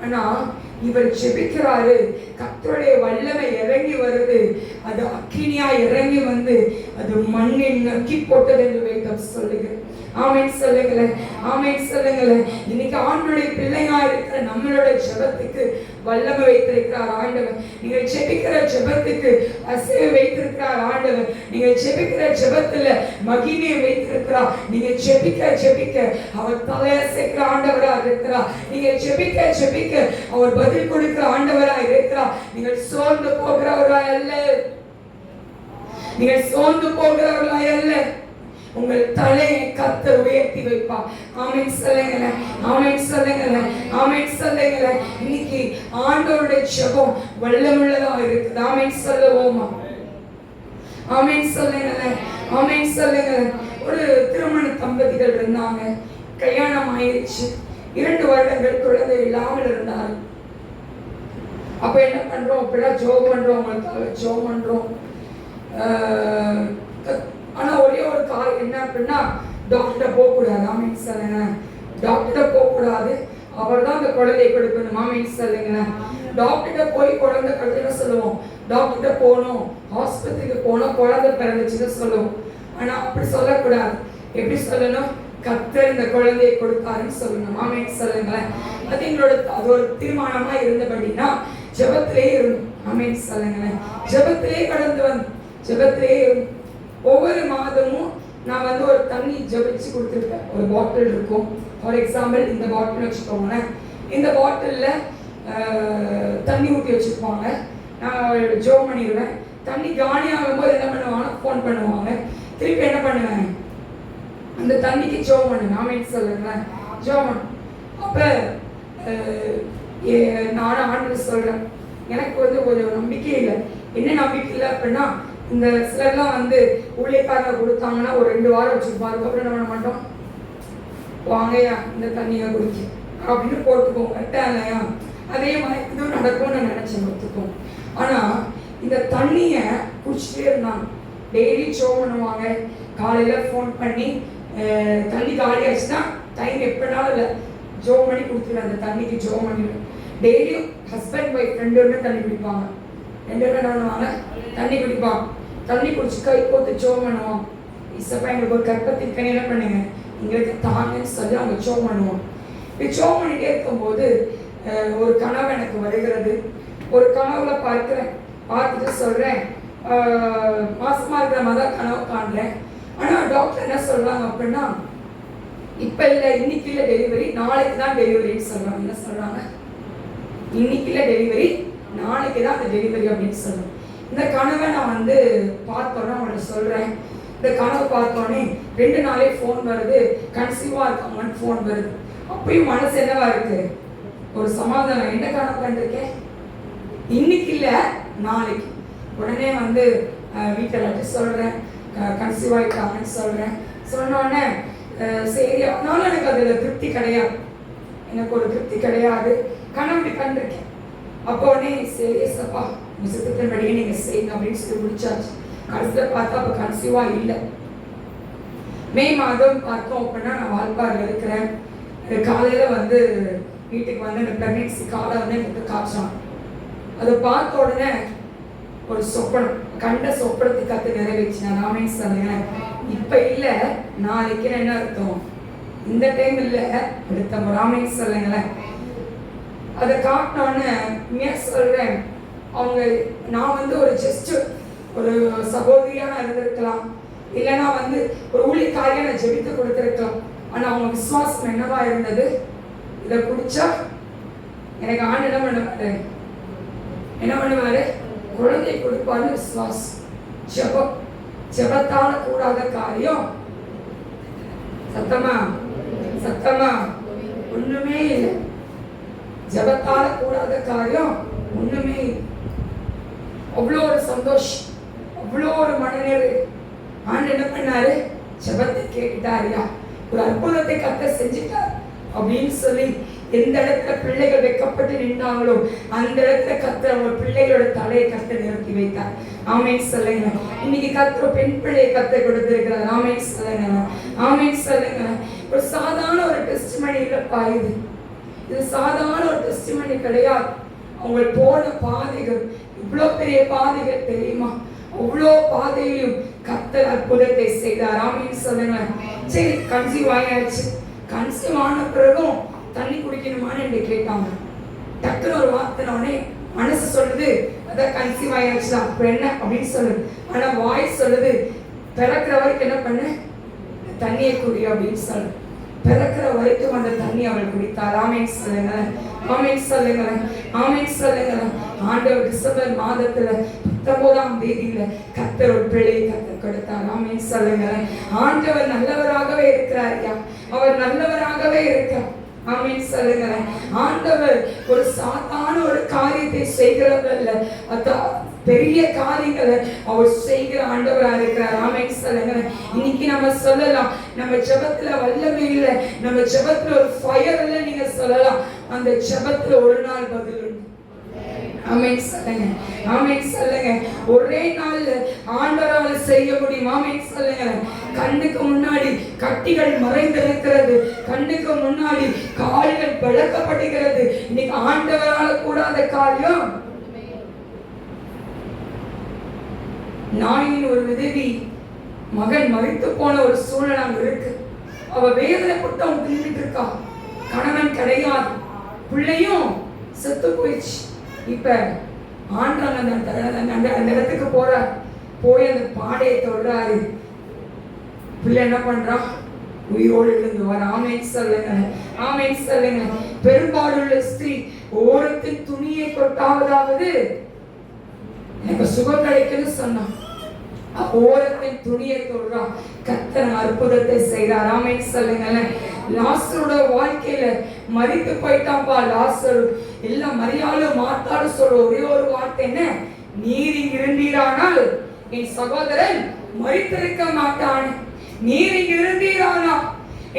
ஆனா இவர் ஜெபிக்கிறாரு. கர்த்தருடைய வல்லமை இறங்கி வருது. அது அக்கினியா இறங்கி வந்து அது மண்ணை நக்கி போட்டது என்று வேதம் சொல்லுகிறது. ஆமென் சொல்லுங்களேன். இன்னைக்கு ஆண்டவருடைய பிள்ளையா இருக்கிற நம்மளோட ஜெபத்துக்கு வல்லமை வைத்திருக்கிறார் ஆண்டவர். நீங்கள் ஜெபிக்கிற ஜெபத்துக்கு அசைவை வைத்திருக்கிறார் ஆண்டவர். நீங்கள் ஜெபிக்கிற ஜெபத்துல மகிமையை வைத்திருக்கிறார். நீங்க ஜெபிக்க அவர் தலையசைக்கிற ஆண்டவரா இருக்கிறார். நீங்க ஜெபிக்க அவர் பதில் கொடுக்கிற ஆண்டவரா இருக்கிறார். நீங்கள் சோர்ந்து போகிறவர்களாய் அல்ல. உங்கள் தலையை கர்த்தர் உயர்த்தி வைப்பார். ஆமென் சொல்லுங்களேன். இன்னைக்கு ஆண்டவருடைய ஜெபம் வல்லமுள்ளதா இருக்குது. ஆமென் சொல்லுவோமா? ஆமென் சொல்லுங்களேன். ஒரு திருமண தம்பதிகள் இருந்தாங்க. கல்யாணம் ஆயிடுச்சு. 2 வருடங்கள் குழந்தை இல்லாமல் இருந்தார். அப்ப என்ன பண்றோம்? அப்படிலாம் ஜெபம் பண்றோம், உங்களுக்காக ஜெபம் பண்றோம். ஆனா ஒரே ஒரு காரணம் என்ன அப்படின்னா, டாக்டர் போகக்கூடாது. ஆமென் சொல்லுங்க. டாக்டர் போகக்கூடாது. அவர் தான் அந்த குழந்தையை கொடுக்கணும். ஆமென் சொல்லுங்க. டாக்டர் போய் குழந்தை கழுதுன்னு சொல்லுவோம். டாக்டர் போகணும், ஹாஸ்பிட்டலுக்கு போனோம், குழந்தை பிறந்துச்சுன்னு சொல்லுவோம். ஆனா அப்படி சொல்லக்கூடாது. எப்படி சொல்லணும்? கர்த்தர் இந்த குழந்தையை கொடுத்தாருன்னு சொல்லணும். ஆமென் சொல்லுங்களேன். அது எங்களோட அது ஒரு தீர்மானமா இருந்தபடினா ஜெபத்திலே இருந்தோம். ஆமென் சொல்லுங்களேன். ஜெபத்திலே கடந்து வந்து ஜெபத்திலே ஒவ்வொரு மாதமும் நான் வந்து ஒரு தண்ணி ஜெபிச்சு கொடுத்துருப்பேன். ஒரு பாட்டில் இருக்கும். ஃபார் எக்ஸாம்பிள் இந்த பாட்டில் வச்சுக்கோங்களேன். இந்த பாட்டிலில் தண்ணி ஊற்றி வச்சுருப்பாங்க. நான் ஜெபம் பண்ணிடுவேன். தண்ணி காலி ஆகும்போது என்ன பண்ணுவாங்கன்னா ஃபோன் பண்ணுவாங்க. திருப்பி என்ன பண்ணுவேன்? அந்த தண்ணிக்கு ஜெபம் பண்ணுவேன். ஆமென் சொல்லுங்களேன். ஜெபம் அப்போ நானும் ஆண்டவர் சொல்கிறேன். எனக்கு வந்து ஒரு நம்பிக்கை இல்லை. என்ன நம்பிக்கை இல்லை அப்படின்னா, இந்த சிலர்லாம் வந்து ஊழியக்காரங்க கொடுத்தாங்கன்னா ஒரு 2 வாரம் வச்சுருப்பாரு. அப்புறம் என்ன பண்ண மாட்டோம்? வாங்கயா இந்த தண்ணியை குடிக்க அப்படின்னு போட்டுக்குவோம். கரெக்டாக இல்லையா? அதே மாதிரி இதுவும் நடக்கும்னு நான் நினச்சேன் ஒத்துக்கும். ஆனால் இந்த தண்ணியை குடிச்சிட்டே இருந்தாங்க. டெய்லி ஜெபம் பண்ணுவாங்க. காலையில் ஃபோன் பண்ணி தண்ணி காலி ஆச்சுன்னா டைம் எப்படினாலும் இல்லை ஜெபம் பண்ணி கொடுத்துருவேன். அந்த தண்ணிக்கு ஜெபம் பண்ணிடுவேன். டெய்லியும் ஹஸ்பண்ட் ஒய்ஃப் 2 பேருமே தண்ணி குடிப்பாங்க. 2 பேரும் என்ன பண்ணுவாங்க? தண்ணி குடிப்பாங்க. தண்ணி குடிச்சு கை போட்டு ஜெபம் பண்ணுவோம். இசப்பா எங்களுக்கு ஒரு கற்பத்திற்கு என்ன பண்ணுங்க, எங்களுக்கு தாங்கன்னு சொல்லி அவங்க ஜெபம் பண்ணுவோம். இப்போ ஜெபம் பண்ணிட்டே இருக்கும்போது ஒரு கனவு எனக்கு வருகிறது. ஒரு கனவுல பார்த்துட்டு சொல்கிறேன், மாசமா இருக்கிற மாதிரி தான் கனவு காண்றேன். ஆனால் டாக்டர் என்ன சொல்கிறாங்க அப்படின்னா, இப்போ இல்லை, இன்னைக்கு இல்லை டெலிவரி, நாளைக்கு தான் டெலிவரின்னு சொல்கிறாங்க. என்ன சொல்கிறாங்க? இன்னைக்கு இல்லை டெலிவரி, நாளைக்கு தான் அந்த டெலிவரி அப்படின்னு சொல்கிறேன். இந்த கனவை நான் வந்து பார்த்தோன்னே அவங்களுக்கு சொல்கிறேன். இந்த கனவு பார்த்தோன்னே 2 நாளே ஃபோன் வருது, கன்சீவாக இருக்காங்கன்னு ஃபோன் வருது. அப்பயும் மனசு என்னவா இருக்கு? ஒரு சமாதானம். என்ன கனவு கண்டிருக்கேன்? இன்னைக்கு இல்லை நாளைக்கு. உடனே வந்து வீட்டில் வச்சு சொல்கிறேன், கன்சீவ் ஆகிட்டாங்கன்னு சொல்கிறேன். சொன்னோடனே சரி, அதனால எனக்கு அதில் திருப்தி கிடையாது. எனக்கு ஒரு திருப்தி கிடையாது. கனவு கண்டிருக்கேன். அப்போ உடனே சரி சப்பா உங்க சித்தத்தின்படியே நீங்க செய்யுங்க அப்படின்னு சொல்லி முடிச்சாச்சு. கடைசியில் பார்த்தா அப்ப கன்சீவா இல்லை. மே மாதம் பார்த்தோம் அப்படின்னா நான் வால்பாறையில் இருக்கிறேன். காலையில வந்து வீட்டுக்கு வந்து அந்த பிரெக்னன்சி காலை வந்து எனக்கு காய்ச்சான். அதை பார்த்த உடனே ஒரு சொப்பனம், கண்ட சொப்பனத்தை கத்து நிறைவேற்றினேன். ராமேஷ் சொல்லுங்க, இப்ப இல்ல நாளைக்கு என்ன அர்த்தம், இந்த டைம் இல்ல அடுத்த ராமேஷ் சொல்லுங்களேன். அதை காட்டினோன்னு உண்மையா சொல்றேன், அவங்க நான் வந்து ஒரு ஜஸ்ட் ஒரு சகோதரியா நான் இருந்திருக்கலாம், இல்லைன்னா வந்து ஒரு ஊழியக்காரியா நான் ஜெபித்து கொடுத்திருக்கலாம். ஆனா அவங்க விசுவாசம் என்னவா இருந்தது, இதை குடிச்சா எனக்கு ஆண்டு என்ன பண்ணுவாரு குழந்தை கொடுப்பாரு. விசுவாசம், ஜெபம், ஜெபத்தால கூடாத காரியம் சத்தமா சத்தமா ஒண்ணுமே இல்லை. ஜெபத்தால கூடாத காரியம் ஒண்ணுமே இல்லை. அவ்வளோ ஒரு சந்தோஷம், அவ்வளோ ஒரு மனநிறை. ஆண்டு என்ன பண்ணாரு, ஜெபத்தை கேட்டுட்டாரியா, ஒரு அற்புதத்தை கத்த செஞ்சுட்டார் அப்படின்னு சொல்லி எந்த இடத்துல பிள்ளைகள் வைக்கப்பட்டு நின்றாங்களோ அந்த இடத்துல கர்த்தர் அவங்க பிள்ளைகளோட தலையை கர்த்தர் நிறுத்தி வைத்தார். ஆமென் சொல்லுங்க. இன்னைக்கு கர்த்தர் பெண் பிள்ளையை கர்த்தர் கொடுத்திருக்கிறார். ஆமென் சொல்லுங்க, ஆமென் சொல்லுங்க. ஒரு சாதாரண ஒரு டெஸ்டிமனி இல்லப்பா, இது சாதாரண ஒரு டெஸ்டிமனி கிடையாது. அவங்க போன பாதைகள் இவ்வளவு பெரிய பாதைகள் தெரியுமா, அவ்வளோ பாதையிலும் கர்த்தர் அற்புதத்தை செய்தார். ஆமென் சொல்லுங்க. சரி, கன்சீவ் ஆயாச்சு. கன்சீவ் ஆன பிறகும் தண்ணி குடிக்கணுமான்னு என்று கேட்டாங்க. டக்குன்னு ஒரு வார்த்தை மனசு சொல்லுது, அதான் கன்சீவ் ஆயாச்சு அப்புறம் என்ன அப்படின்னு சொல்லுது. ஆனா வாய் சொல்லுது, பிறக்கிற வரைக்கும் என்ன பண்ணு, தண்ணியை குடி அப்படின்னு சொல்லுது. பிறக்கிற வரைக்கும் அந்த தண்ணி அவள் குடித்தார். ஆமென் சொல்லுங்க, ஆமென் சொல்லுங்க, ஆமென் சொல்லுங்க. ஆண்டவர் டிசம்பர் மாதத்துல 19ஆம் தேதியில கர்த்தர் ஒரு பிள்ளையை கர்த்தர் கொடுத்தார். ஆமென் சொல்லுங்க. ஆண்டவர் நல்லவராகவே இருக்கிறார். அவர் நல்லவராகவே இருக்கிறார். ஆமென் சொல்லுங்க. ஆண்டவர் ஒரு சாதாரண ஒரு காரியத்தை செய்கிறவர் அல்ல, பெரிய காரியங்களை அவர் செய்கிற ஆண்டவராக இருக்கிறார். ஆமென் சொல்லுங்க. இன்னைக்கு நம்ம சொல்லலாம், நம்ம ஜெபத்துல வல்லமை இல்லை, நம்ம ஜெபத்துல ஒரு ஃபயர் இல்லை நீங்க சொல்லலாம். அந்த ஜெபத்துல ஒரு நாள் பதில் உண்டு. ஆமென் சொல்லுங்க, ஆமென் சொல்லுங்க. ஒரே நாள்ல ஆண்டவரால செய்ய முடியும். ஆமென் சொல்லுங்க. கண்ணுக்கு முன்னாடி கட்டிகள் மறைந்திருக்கிறது, கண்ணுக்கு முன்னாடி கால்கள் பழக்கப்படுகிறது. இன்னைக்கு ஆண்டவரால கூடாத காரியம். நாயின் ஒரு விதவி மகன் மரித்து போன ஒரு சூழ்நிலை அங்க இருக்கு. அவ வேதனைப்பட்டு அவங்க நின்றுட்டு இருக்கா. கணவன் கிடையாது, பிள்ளையும் செத்து போயிடுச்சு. இப்ப ஆண்டாங்க அந்த இடத்துக்கு போறார். போய் அந்த பாடையை தொடுறாரு. பிள்ளை என்ன பண்றான், உயிரோடு எழுந்து வர. ஆமென் சொல்லுங்க, ஆமென் சொல்லுங்க. பெரும்பாலுள்ள ஸ்திரீ ஓரத்தின் துணியை தொட்டாவதாவது எனக்கு சுகம் கிடைக்குன்னு சொன்னான். ஓரத்தின் துணியை தொடுறான். கர்த்தர் அற்புதத்தை செய்தார். ஆமென் சொல்லுங்க. லாசரோட வாழ்க்கையில மரித்து போயிட்டான்பா லாசரு. எல்லாம் மரியாளும் மாத்தாலும் சொல்ற ஒரே ஒரு வார்த்தை என்ன, நீர் இங்கு இருந்தீரானால் என் சகோதரன் மரித்திருக்க மாட்டான். நீர் இங்கு இருந்தீரானா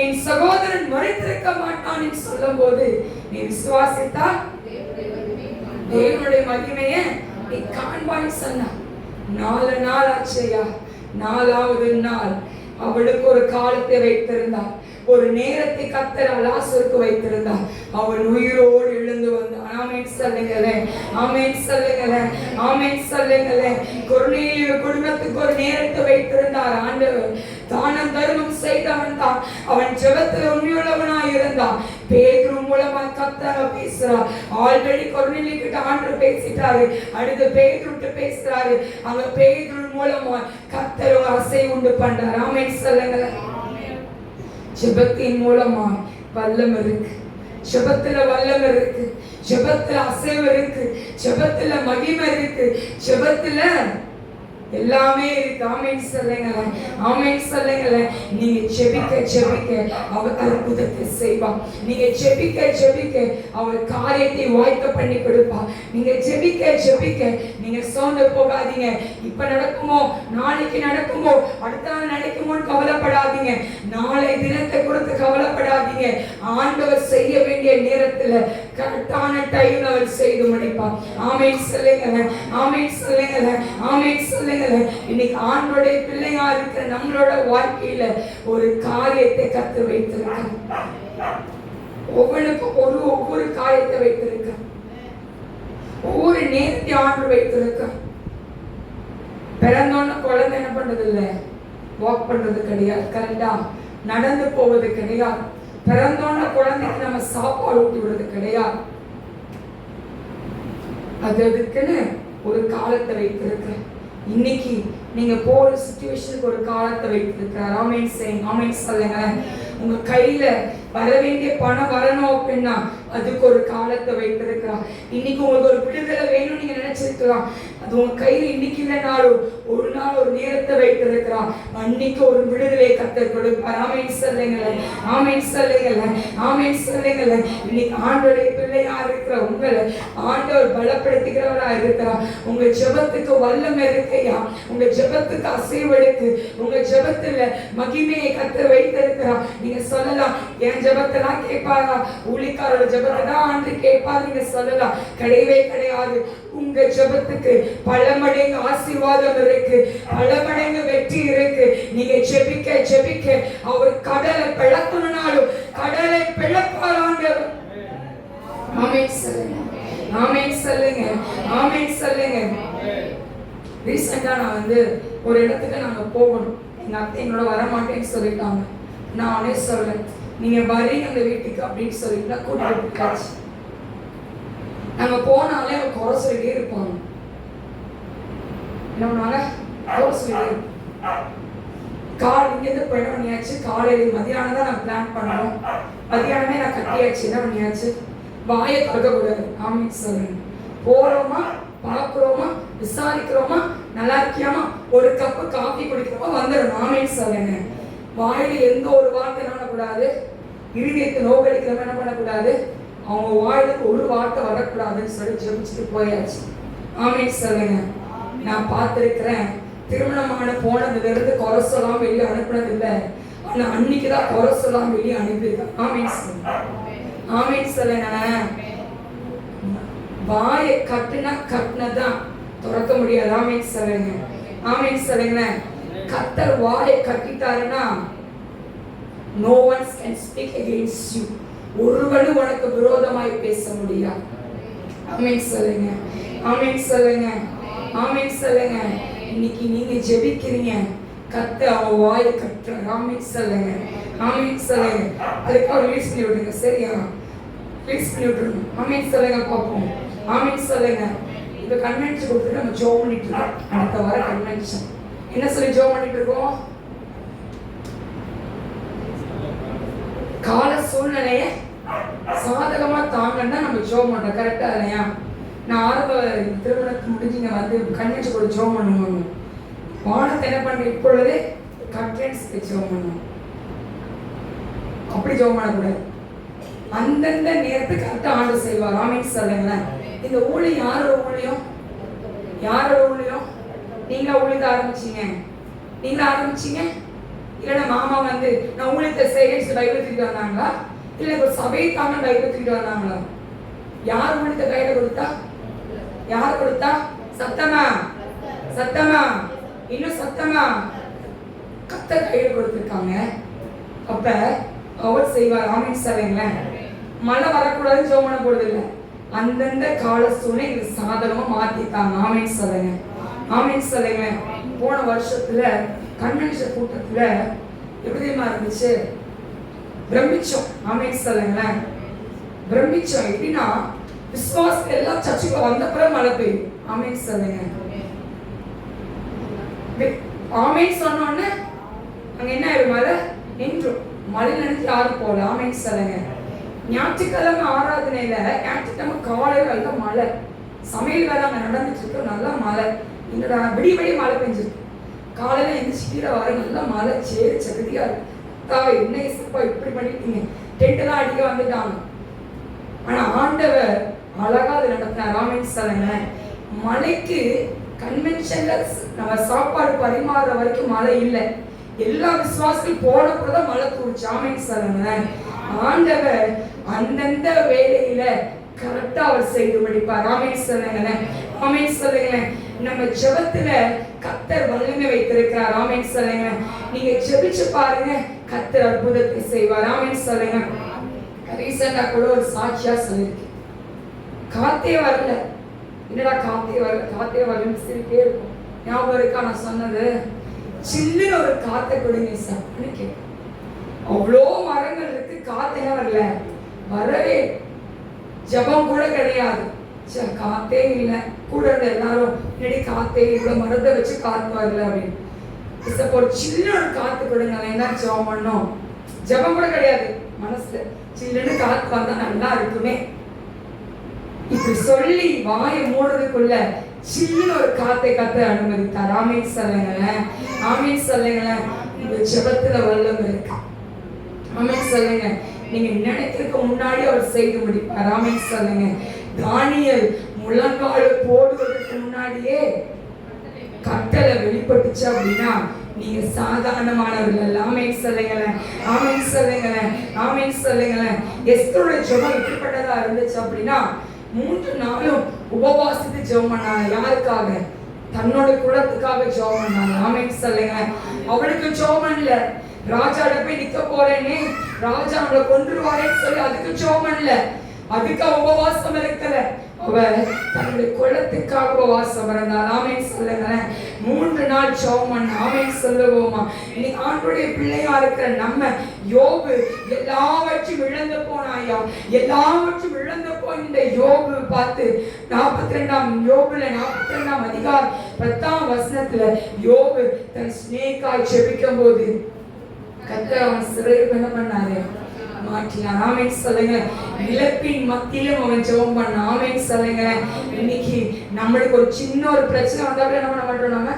என் சகோதரன் மரித்திருக்க மாட்டான் என்று சொல்லும் போது நீ விசுவாசித்தால் தேவனுடைய மகிமையை நீ காண்பாய் சொன்ன. 4 நாள் ஆச்சையா. 4வது நாள் அவளுக்கு ஒரு காலத்தை வைத்திருந்தார், ஒரு நேரத்தை கர்த்தர் லாசருக்கு வைத்திருந்தார். அவன் உயிரோடு எழுந்து வந்தான். ஆமென் சொல்லுங்களே, ஆமென் சொல்லுங்களே, ஆமென் சொல்லுங்களே. கொர்நேலியு குடும்பத்துக்கு ஒரு நேரத்தை வைத்திருந்தார் ஆண்டவர். தானம் தர்மம் செய்தவன் தான். அவன் ஜெபத்தில் உண்மையுள்ளவனாய் இருந்தான். பேதுரு மூலமா கர்த்தர் பேசுறார். ஆல்ரெடி கொர்நேலியு கிட்ட ஆண்டவர் பேசிட்டாரு, அடுத்து பேதுருட்ட பேசுறாரு. அங்க பேதுரு மூலமா கர்த்தர் ஒரு அசை உண்டு பண்றார். ஆமென் சொல்லுங்களே. ஜெபத்தின் மூலமா வல்லம் இருக்கு, ஜெபத்துல வல்லம் இருக்கு, ஜெபத்துல அசைவு இருக்கு, ஜெபத்துல மகிமை இருக்கு, ஜெபத்துல எல்லாமே இருக்கு. ஆமென் சொல்லுங்க, ஆமென் சொல்லுங்க. நீங்க ஜெபிக்க ஜெபிக்க அவர் அற்புதத்தை செய்வார். நீங்க ஜெபிக்க ஜெபிக்க அவர் காரியத்தை வாய்க்க பண்ணி கொடுப்பார். நீங்க ஜெபிக்க ஜெபிக்க நீங்க சோர்ந்து போகாதீங்க. இப்ப நடக்குமோ, நாளைக்கு நடக்குமோ, அடுத்த நாள் நடக்குமோன்னு கவலைப்படாதீங்க. நாளை தினத்தை குறித்து கவலைப்படாதீங்க. ஆண்டவர் செய்ய வேண்டிய நேரத்துல கரெக்டான டைம் அவர் செய்து முடிப்பார். ஆமென் சொல்லுங்க, ஆமென் சொல்லுங்க, ஆமென் சொல்லுங்க. இன்னைக்கு ஆண்டோடைய பிள்ளையா இருக்கிற நம்மளோட வாழ்க்கையில ஒரு காரியத்தை கத்து வைத்திருக்க, ஒவ்வொன்றுக்கும் ஒவ்வொரு காரியத்தை வைத்திருக்க, ஒவ்வொரு நேரத்தை ஆண்டு வைத்திருக்க. பிறந்தோன்னு குழந்தை என்ன பண்றது இல்லை, வாக் பண்றது கிடையாது, கரெக்டா நடந்து போவது கிடையாது. பிறந்தோன்னு குழந்தைக்கு நம்ம சாப்பாடு ஊட்டி விடுறது கிடையாது. அதுக்குன்னு ஒரு காலத்தை வைத்திருக்க. இன்னைக்கு நீங்க போற சிச்சுவேஷனுக்கு ஒரு காலத்தை வைத்திருக்கிறார். ஆமென் செய்யுங்க, ஆமென் சொல்லுங்க. உங்க கையில வர வேண்டிய பணம் வரணும் அப்படின்னா அதுக்கு ஒரு காலத்தை வைத்திருக்கிறார். இன்னைக்கு உங்களுக்கு ஒரு விடுதலை வேணும் நீங்க நினைச்சிருக்கலாம், அது உங்க கையில இன்னைக்கு இல்லைனாலும் ஒரு நாள் ஒரு நேரத்தை வைத்திருக்கிறார். அன்னைக்கு ஒரு விடுதலை கத்தர் கொடுப்பார். ஆமென் சொல்லுங்க, ஆமென் சொல்லுங்க, ஆமென் சொல்லுங்க. இன்னைக்கு ஆண்டவருடைய பிள்ளையா இருக்கிற உங்களை ஆண்டவர் பலப்படுத்துகிறவரா இருக்கிறார். உங்க ஜெபத்துக்கு வல்லமை இருக்கையா, உங்க ஜெபத்துக்கு அசைவெடுக்கு, உங்க ஜெபத்துல மகிமையை கத்தர் வைத்திருக்கிறார். நீங்க சொல்லலாம், என் ஜெபத்தெல்லாம் கேட்பாரா, ஊழிக்காரோட ஜெபத்தை தான் ஆண்டு கேட்பாரு நீங்க சொல்லலாம். கிடையவே கிடையாது. உங்க ஜெபத்துக்கு பல மடங்கு ஆசீர்வாதம் இருக்கு, பல மடங்கு வெற்றி இருக்கு. நீங்க ஜெபிக்க ஜெபிக்க அவர் கடலை பிளக்கணும்னாலும் கடலை பிளப்பார் ஆண்டவர். ஆமென் சொல்லுங்க, ஆமென் சொல்லுங்க, ஆமென் சொல்லுங்க. ரீசெண்டா நான் ஒரு இடத்துக்கு நாங்க போகணும். எங்க அத்தை என்னோட வரமாட்டேன்னு சொல்லிட்டாங்க. நானே சொல்றேன், நீங்க வரீங்க அந்த வீட்டுக்கு அப்படின்னு சொல்லிட்டு கூட்டிட்டு போயாச்சு. நாங்க போனாலே அவங்க குறை சொல்லிட்டே இருப்பாங்க. என்னன்னால குறை சொல்லிட்டே இருப்போம். இங்கேருந்து போய் என்ன பண்ணியாச்சு, காலையில மதியானம் தான் நான் பிளான் பண்ணோம். மதியானமே நான் கட்டியாச்சு. என்ன பண்ணியாச்சு, வாயை திறக்கக்கூடாது. ஆமென் சொல்லுங்க. போறோமா, பார்க்குறோமா, விசாரிக்கிறோமா, நல்லா இருக்கியாமா, ஒரு கப்பு காஃபி குடிக்கிறோமா, வந்துடும். ஆமென் சொல்லுங்க. வாயில எந்த ஒரு வார்த்தை என்ன பண்ணக்கூடாது, இருதயத்தை நோக்கடிக்கிறவங்க என்ன பண்ணக்கூடாது, அவங்க வாயிலுக்கு ஒரு வார்த்தை வரக்கூடாதுன்னு சொல்லி ஜெபிச்சுட்டு போயாச்சு. ஆமென் சொல்லுங்க. நான் பார்த்திருக்கிறேன், திருமணமான போனதுல இருந்து குறை சொல்லாம வெளியே அனுப்புனது இல்லை. ஆனா அன்னைக்குதான் குறை சொல்லாம வெளியே அனுப்பியிருக்கேன். ஆமென் சொல்லுங்க, ஆமென் சொல்லுங்க. வாயை கட்டினதான் திறக்க முடியாது. ஆமென் சொல்லுங்க, ஆமென் சொல்லுங்க. கர்த்தர் வாயை கட்டிட்டாருன்னா no one can speak against you. ஒருவனும் உனக்கு விரோதமாய் பேச முடியாது. ஆமென் சொல்லுங்க, ஆமென் சொல்லுங்க, ஆமென் சொல்லுங்க. இன்னைக்கு நீங்க ஜெபிக்கிறீங்க, கர்த்தர் அவ வாயை கட்டுறார். ஆமென் சொல்லுங்க, ஆமென் சொல்லுங்க. அதுக்கு ரிலீஸ் பண்ணி விடுங்க. சரியா, ரிலீஸ் பண்ணி விட்டுருங்க. ஆமென் சொல்லுங்க பார்ப்போம். ஆமென் சொல்லுங்க. இப்ப கன்வென்ஷன் கொடுத்துட்டு நம்ம ஜோம் பண்ணிட்டு இருக்கோம். அடுத்த வாரம் கன்வென்ஷன் என்ன சொல்லி ஜோம் பண்ணிட்டு இருக்கோம், கால சூழ்நிலைய சாதகமா தாங்கன்னா நம்ம ஜோம் பண்றோம். கரெக்டா இல்லையா? நான் ஆரம்ப திருமணத்துக்கு முடிஞ்சுங்க கன்வென்ஷன் கூட ஜோம் பண்ணுவாங்க. வானத்தை என்ன பண்ற இப்பொழுதே கன்வென்ஸ் ஜோம் பண்ணுவோம். அப்படி ஜோம் பண்ணக்கூடாது. அந்தந்த நேரத்துக்கு கரெக்டா ஆண்டு செய்வார். ஆமென் சொல்லுங்களேன். இந்த ஊழியம் யாரோட ஊழியம், யாரோட ஊழியம்? நீங்களா ஊழியத்தை ஆரம்பிச்சீங்க, நீங்களா ஆரம்பிச்சீங்க. இல்லைன்னா மாமா நான் ஊழியத்தை செய்யறேன்னு பைபிள் தூக்கிட்டு வந்தாங்களா, இல்லை ஒரு சபையை தாங்க பைபிள் தூக்கிட்டு வந்தாங்களா? யார் ஊழியத்தை கையில கொடுத்தா, யார் கொடுத்தா? சத்தமா, சத்தமா, இன்னும் சத்தமா. கர்த்தர் கையில கொடுத்துருக்காங்க. அப்ப அவர் செய்வார். ஆமென் சொல்லுங்களேன். மழை வரக்கூடாதுன்னு ஜெபம் பண்ண போறது இல்லை. அந்தந்த கால சூழ்நிலை சாதகமா மாத்திட்டாங்க. ஆமென் சொல்லுங்க, ஆமென் சொல்லுங்க. போன வருஷத்துல கன்வென்ஷன் கூட்டத்துல எப்படிமா இருந்துச்சு, பிரமிச்சோம். ஆமென் சொல்லுங்களேன். பிரமிச்சோம். எப்படின்னா விசுவாசம் எல்லாம் சர்ச்சுக்கு வந்த பிறகு மழை பெய்யும். ஆமென் சொல்லுங்க. ஆமென் சொன்னோன்னு அங்க என்ன ஆயிடும், மழை நின்றும். மழை நினைச்சு யாரும் போல. ஆமென் சொல்லுங்க. ஞாயிற்றுக்கிழமை ஆராதனையில ஞாயிற்றுக்கிழமை காலையில நல்ல மழை, சமையல் வேலை அங்க நடந்துட்டு இருக்கு, நல்ல மழை. என்னடா விடிய விடிய மழை பெஞ்சிருக்கு. காலையில எந்திரிச்சு கீழே வர நல்ல மழை, சேரு சகதியா இருக்கு. தாவை என்ன இசப்பா இப்படி பண்ணிட்டீங்க, டென்ட் எல்லாம் அடிக்க வந்துட்டாங்க. ஆனா ஆண்டவர் அழகா அது நடத்தினார். ஆமென் சொல்லுங்க. மழைக்கு கன்வென்ஷன்ல நம்ம சாப்பாடு பரிமாற வரைக்கும் மழை இல்லை. எல்லா விசுவாசத்தையும் போனப்பதான் மழை தூரிச்சு. ஆமென் சொல்லுங்க. ஆண்டவர் அந்தந்த வேலையில கரெக்டா அவர் செய்து முடிப்பார். ஆமென் சொல்லுங்களேன். ஆமென் சொல்லுங்களேன். நம்ம ஜெபத்துல கர்த்தர் வல்லமை வைத்திருக்கிறார். ஆமென் சொல்லுங்களேன். நீங்க ஜெபிச்சு பாருங்க, கர்த்தர் அற்புதத்தை செய்வார். ஆமென் சொல்லுங்க. ரீசெண்டா கூட ஒரு சாட்சியா சொல்லிருக்கேன். காத்தே வரல. என்னடா காத்தே வரல காத்தே வரலன்னு சிரிப்பே இருக்கும். ஞாபகம் இருக்கா நான் சொன்னது? சில்லுன்னு ஒரு காத்தை கொடுங்க சார் கேட்டேன். அவ்வளோ மரங்கள் இருக்கு, காத்தே வரல. வரவே ஜபம் கூட கிடையாது. காத்தே இல்லை. கூட இருந்த எல்லாரும் என்னடி காத்தே இவ்வளோ மரத்தை வச்சு காத்து வரல அப்படின்னு. ஒரு சின்ன ஒரு காத்து கொடுங்க, என்ன ஜபம் பண்ணோம். ஜபம் கூட கிடையாது, மனசுல சில்லுன்னு காத்து வந்தா நல்லா இருக்குமே இப்படி சொல்லி வாயை மூடுறதுக்குள்ள சில்லுன்னு ஒரு காத்தை கத்த அனுமதித்தார். ஆமென் சொல்லுங்களேன். ஆமென் சொல்லுங்களேன். உங்க ஜபத்துல வல்லமை இருக்கு. ஆமென் சொல்லுங்க. நீங்க நினைக்கிறதுக்கு முன்னாடி அவர் செய்து முடிப்பார். ஆமென் சொல்லுங்க. தானியேல் முழங்கால் போடுவதற்கு முன்னாடியே கட்டளை வெளிப்பட்டுச்சு அப்படின்னா நீங்க சாதாரணமானவர்கள். ஆமென் சொல்லுங்களேன். ஆமென் சொல்லுங்களேன். ஆமென் சொல்லுங்களேன். எஸ்தரோட ஜெபம் எப்படிப்பட்டதா இருந்துச்சு அப்படின்னா 3 நாளும் உபவாசித்து ஜெபம் பண்ணாங்க. யாருக்காக? தன்னோட குலத்துக்காக ஜெபம் பண்ணாங்க. ஆமென் சொல்லுங்களேன். அவளுக்கு ஜெபம் பண்ணல, ராஜாட போய் நிக்க போறேன்னு, ராஜா அவளை கொன்றுவாரேன்னு சொல்லி அதுக்கு ஜெபம் பண்ணல, அதுக்கு உபவாசம் இருக்கல. அவ தன்னுடைய குலத்துக்காக உபவாசம் இருந்தார். ஆமென் சொல்லுங்களேன். 3 நாள் ஜெபம் பண்ண. ஆமென் சொல்லுவோமா? இன்னைக்கு ஆண்டவருடைய பிள்ளையா இருக்கிற நம்ம யோபு எல்லாவற்றையும் இழந்து போனாயா, எல்லாவற்றையும் இழந்து போய் இந்த யோபு பார்த்து 42ஆம் யோபுல 42ஆம் அதிகாரம் 10ஆம் வசனத்துல யோபு தன் ஸ்நேகாய் ஜெபிக்கும் போது கர்த்தர் அவன் சிறையில் என்ன பண்ணாரு? மாற்றினார். ஆமென் சொல்லுங்க. இழப்பின் மத்தியிலும் அவன் ஜெபம் பண்ண. ஆமென் சொல்லுங்க. இன்னைக்கு நம்மளுக்கு ஒரு சின்ன ஒரு பிரச்சனை வந்தாலும் என்ன பண்ண மாட்டோம்? நம்ம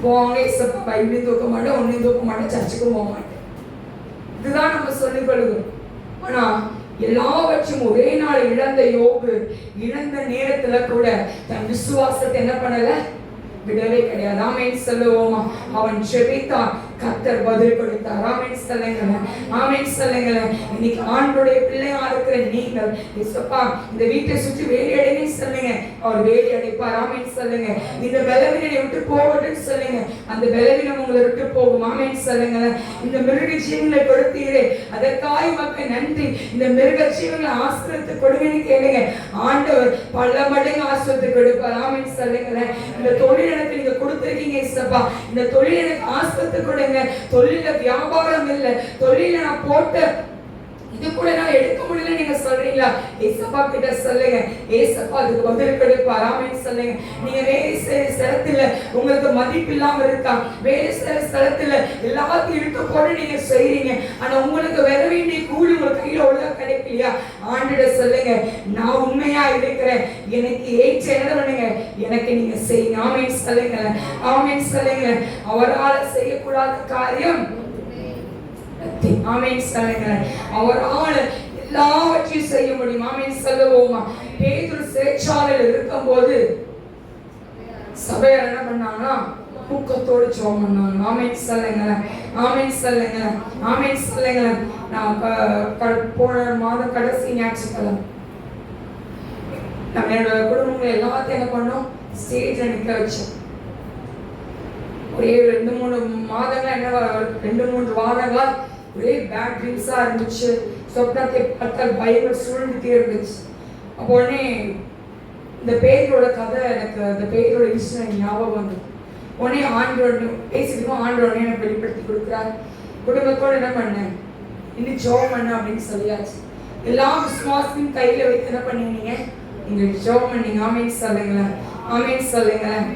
போங்க இசப்பா பைபிளையும் தூக்க மாட்டோம், ஒன்னையும் தூக்க மாட்டோம், சர்ச்சுக்கும் போக மாட்டோம். இதுதான் நம்ம சொல்லிக் கொள்கிறோம். ஆனா எல்லாவற்றையும் ஒரே நாள் இழந்த யோபு இழந்த நேரத்துல கூட தன் விசுவாசத்தை என்ன பண்ணல? விடவே கிடையாது. ஆமென் சொல்லுவோமா? அவன் ஜெபித்தான், கர்த்தர் பதில் கொடுத்தார். ஆமென் சொல்லுங்களேன். ஆமென் சொல்லுங்களேன். இன்னைக்கு ஆண்டவருடைய பிள்ளையா இருக்கிற நீங்கள் இயேசுப்பா இந்த வீட்டை சுற்றி வேலி அடைன்னு சொல்லுங்க, அவர் வேலி அடைப்பார். ஆமென் சொல்லுங்க. இந்த பலவீனனை விட்டு போகட்டும்னு சொல்லுங்க, அந்த பலவீனம் உங்களை விட்டு போகும். ஆமென் சொல்லுங்களேன். இந்த மிருக ஜீவங்களை கொடுத்தீரே அதற்காக மக்கள் நன்றி. இந்த மிருக ஜீவங்களை ஆசீர்வதித்து கொடுங்கன்னு கேளுங்க, ஆண்டவர் பல மடங்கு ஆசீர்வதித்து கொடுப்பார். ஆமென் சொல்லுங்களேன். இந்த தொழில் எனக்கு நீங்க கொடுத்திருக்கீங்க இயேசுப்பா, இந்த தொழில் எனக்கு ஆசீர்வதித்து கொடுங்க. தொழில வியாபாரம் இல்ல, தொழில நான் போட்ட இது கூட நான் எடுக்க முடியல நீங்க சொல்றீங்களா? ஏசப்பா கிட்ட சொல்லுங்க, ஏசப்பா அதுக்கு பதில் கொடுப்பார். ஆமென் சொல்லுங்க. நீங்க வேலை செய்யற இடத்துல உங்களுக்கு மதிப்பு இல்லாம இருக்கா? வேலை செய்யற இடத்துல எல்லாத்தையும் இழுத்து போட்டு நீங்க செய்றீங்க, ஆனா உங்களுக்கு வர வேண்டிய கூலி உங்க கையில ஒழுங்கா கிடைக்கலையா? ஆண்டிட சொல்லுங்க, நான் உண்மையா இருக்கிறேன், எனக்கு ஏற்ற என்ன பண்ணுங்க, எனக்கு நீங்க செய்யுங்க. ஆமென் சொல்லுங்க. ஆமென் சொல்லுங்க. அவரால் செய்யக்கூடாத காரியம் ஆமென் சொல்லுங்க. அவரால் எல்லாவற்றையும் செய்ய முடியும். ஆமென் சொல்லுவோமா? பேதுரு சிறைச்சாலையில் இருக்கும்போது சபையார் என்ன பண்ணாங்கன்னா தூக்கத்தோடு ஜெபம் பண்ணாங்க. ஆமென் சொல்லுங்க. ஆமென் சொல்லுங்க. ஆமென் சொல்லுங்க. நான் போன மாதம் கடைசி ஞாயிற்றுக்கிழமை நம்ம என்னோட குடும்பங்கள் எல்லாத்தையும் என்ன பண்ணோம், ஸ்டேஜ்ல நிற்க வச்சோம். ஒரே 2-3 மாதங்களா என்ன 2-3 வாரங்களா ஒரே பேட் ட்ரீம்ஸா இருந்துச்சு. சொப்னத்தை பார்த்தால் பயங்கர சூழ்ந்துட்டே இருந்துச்சு. அப்போ உடனே இந்த பேரோட கதை எனக்கு, அந்த பேரோட விஷயம் ஞாபகம் வந்து உடனே ஆண்டோட பேசிட்டு ஆண்டோடனே எனக்கு வெளிப்படுத்தி கொடுக்குறாரு. குடும்பத்தோடு என்ன பண்ணேன், இன்னும் ஜெபம் பண்ண அப்படின்னு சொல்லியாச்சு. எல்லா விசுவாசத்தையும் கையில வைத்து என்ன பண்ணீங்க, நீங்க ஜெபம் பண்ணீங்க. ஆமென் சொல்லுங்களேன். ஆமென் சொல்லுங்களேன்.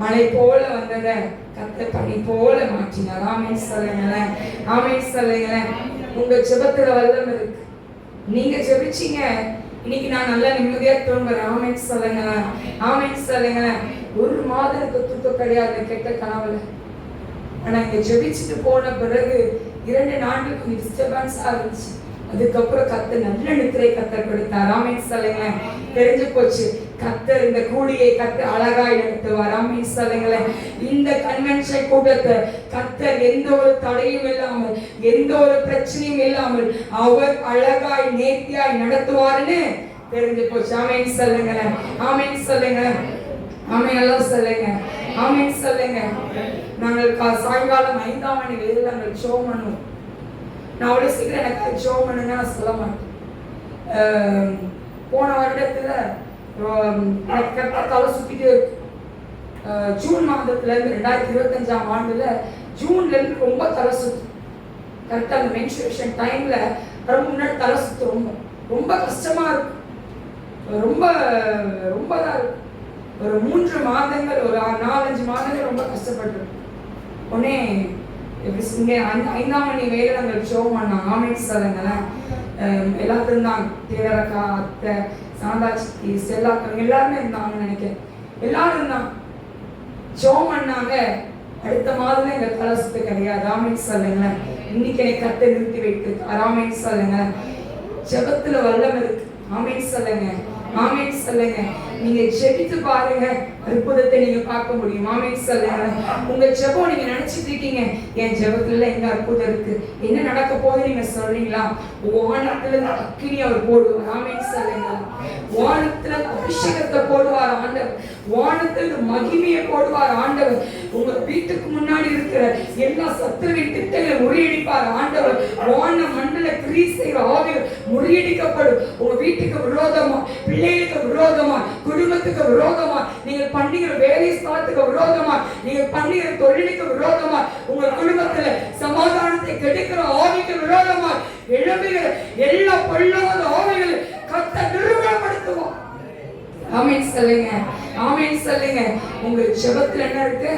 மழை போல வந்தத கர்த்தர் பனி போல மாற்றினார். ஆமென் சொல்லுங்களேன். ஆமென் சொல்லுங்களேன். உங்க ஜெபத்துல வல்லமை இருக்கு. நீங்க ஜெபிச்சீங்க, இன்னைக்கு நான் நல்லா நிம்மதியா தூங்குறேன். ஆமென் சொல்லுங்களேன். ஆமென் சொல்லுங்களேன். 1 மாதத்துக்கு தூக்கம் கிடையாது கெட்ட கனவுல. ஆனா இங்க ஜெபிச்சுட்டு போன பிறகு 2 நாட்களுக்கு கொஞ்சம் டிஸ்டர்பன்ஸா இருந்துச்சு. அதுக்கப்புறம் கர்த்தர் நல்ல நித்திரை கர்த்தர் கொடுத்தார். ஆமென் சொல்லுங்களேன். தெரிஞ்சு போச்சு கர்த்தர் இந்த கூலியை கர்த்தர் அழகாய் நடத்துவார். ஆமென் சொல்லுங்களேன். இந்த கன்வென்ஷன் கூட்டத்தை கர்த்தர் எந்த ஒரு தடையும் இல்லாமல், எந்த ஒரு பிரச்சனையும் இல்லாமல் அவர் அழகாய் நேர்த்தியாய் நடத்துவார்னு தெரிஞ்சு போச்சு. ஆமென் சொல்லுங்களேன். ஆமென் சொல்லுங்களேன். ஆமென் எல்லாம் சொல்லுங்க. ஆமென் சொல்லுங்க. நாங்கள் சாயங்காலம் 5ஆம் மணி வேளையில நாங்கள் ஜெபம் பண்ணுவோம். நான் அவ்வளவு சீக்கிரம் எனக்கு ஜெபம் பண்ணுங்க நான் சொல்ல மாட்டேன். போன வருடத்துல தலை சுத்திட்டே இருக்கு. ஜூன் மாதத்துல இருந்து 2025ஆம் ஆண்டுல ஜூன்ல இருந்து ரொம்ப தலை சுத்து. கரெக்டா அந்த மென்சுரேஷன் டைம்ல ரொம்ப முன்னாடி தலை சுத்து ரொம்ப ரொம்ப கஷ்டமா இருக்கு. ரொம்ப ரொம்ப தான் இருக்கு. ஒரு 3 மாதங்கள், ஒரு 4-5 மாதங்கள் ரொம்ப கஷ்டப்பட்டு உடனே இங்கே 5ஆம் மணி வேலை நாங்கள் ஜெபம் பண்ணாங்க. ஆமென் சொல்லுங்களேன். எல்லாத்தையும் இருந்தாங்க. தேரக்கா, அத்தை, சாந்தாச்சி, செல்லாக்கள் எல்லாருமே இருந்தாங்கன்னு நினைக்கிறேன். எல்லாரும் இருந்தாங்க, ஜெபம் பண்ணாங்க. அடுத்த மாதம் எங்க தலை சுத்து கிடையாது. ஆமென் சொல்லுங்களேன். இன்னைக்கு என்னை கர்த்தர் நிறுத்தி வைத்து. ஆமென் சொல்லுங்களேன். ஜெபத்துல வல்லமை இருக்கு. ஆமென் சொல்லுங்க. ஆமென் சொல்லுங்க. நீங்க ஜெபித்து பாருங்க, அற்புதத்தை நீங்க பார்க்க முடியும். ஆமென் சொல்லுங்க. உங்க ஜெபம் நீங்க நினைச்சிட்டு இருக்கீங்க, என் ஜெபத்துல எங்க அற்புதம் இருக்கு, என்ன நடக்க போகுது நீங்க சொல்றீங்களா? வானத்துல இருந்து அக்கினி அவர் போடுவார். ஆமென் சொல்லுங்க. வானத்துல அபிஷேகத்தை போடுவார் ஆண்டவர். வானத்துல மகிமையை போடுவார் ஆண்டவர். உங்க வீட்டுக்கு முன்னாடி இருக்கிற எல்லா சத்துருவின் திட்டங்களை முறியடிப்பார் ஆண்டவர். வான மண்டல கிரீசை ஆவிகள் முறியடிக்கப்படும். உங்க வீட்டுக்கு விரோதமா, பிள்ளைகளுக்கு விரோதமா, குடும்பத்துக்கு விரோதமா, நீங்க பண்ணுகிற வேலை ஸ்தலத்துக்கு விரோதமா, நீங்க பண்ணுகிற தொழிலுக்கு விரோதமா, உங்க குடும்பத்துல சமாதானத்தை கெடுக்கிற ஆவிக்கு விரோதமா எழும்புகிற எல்லா பொல்லாத ஆவிகளை கர்த்தர் நிர்மூலப்படுத்துவார். ஆமென் சொல்லுங்க. ஆமென் சொல்லுங்க. உங்க ஜெபத்துல என்ன இருக்கு?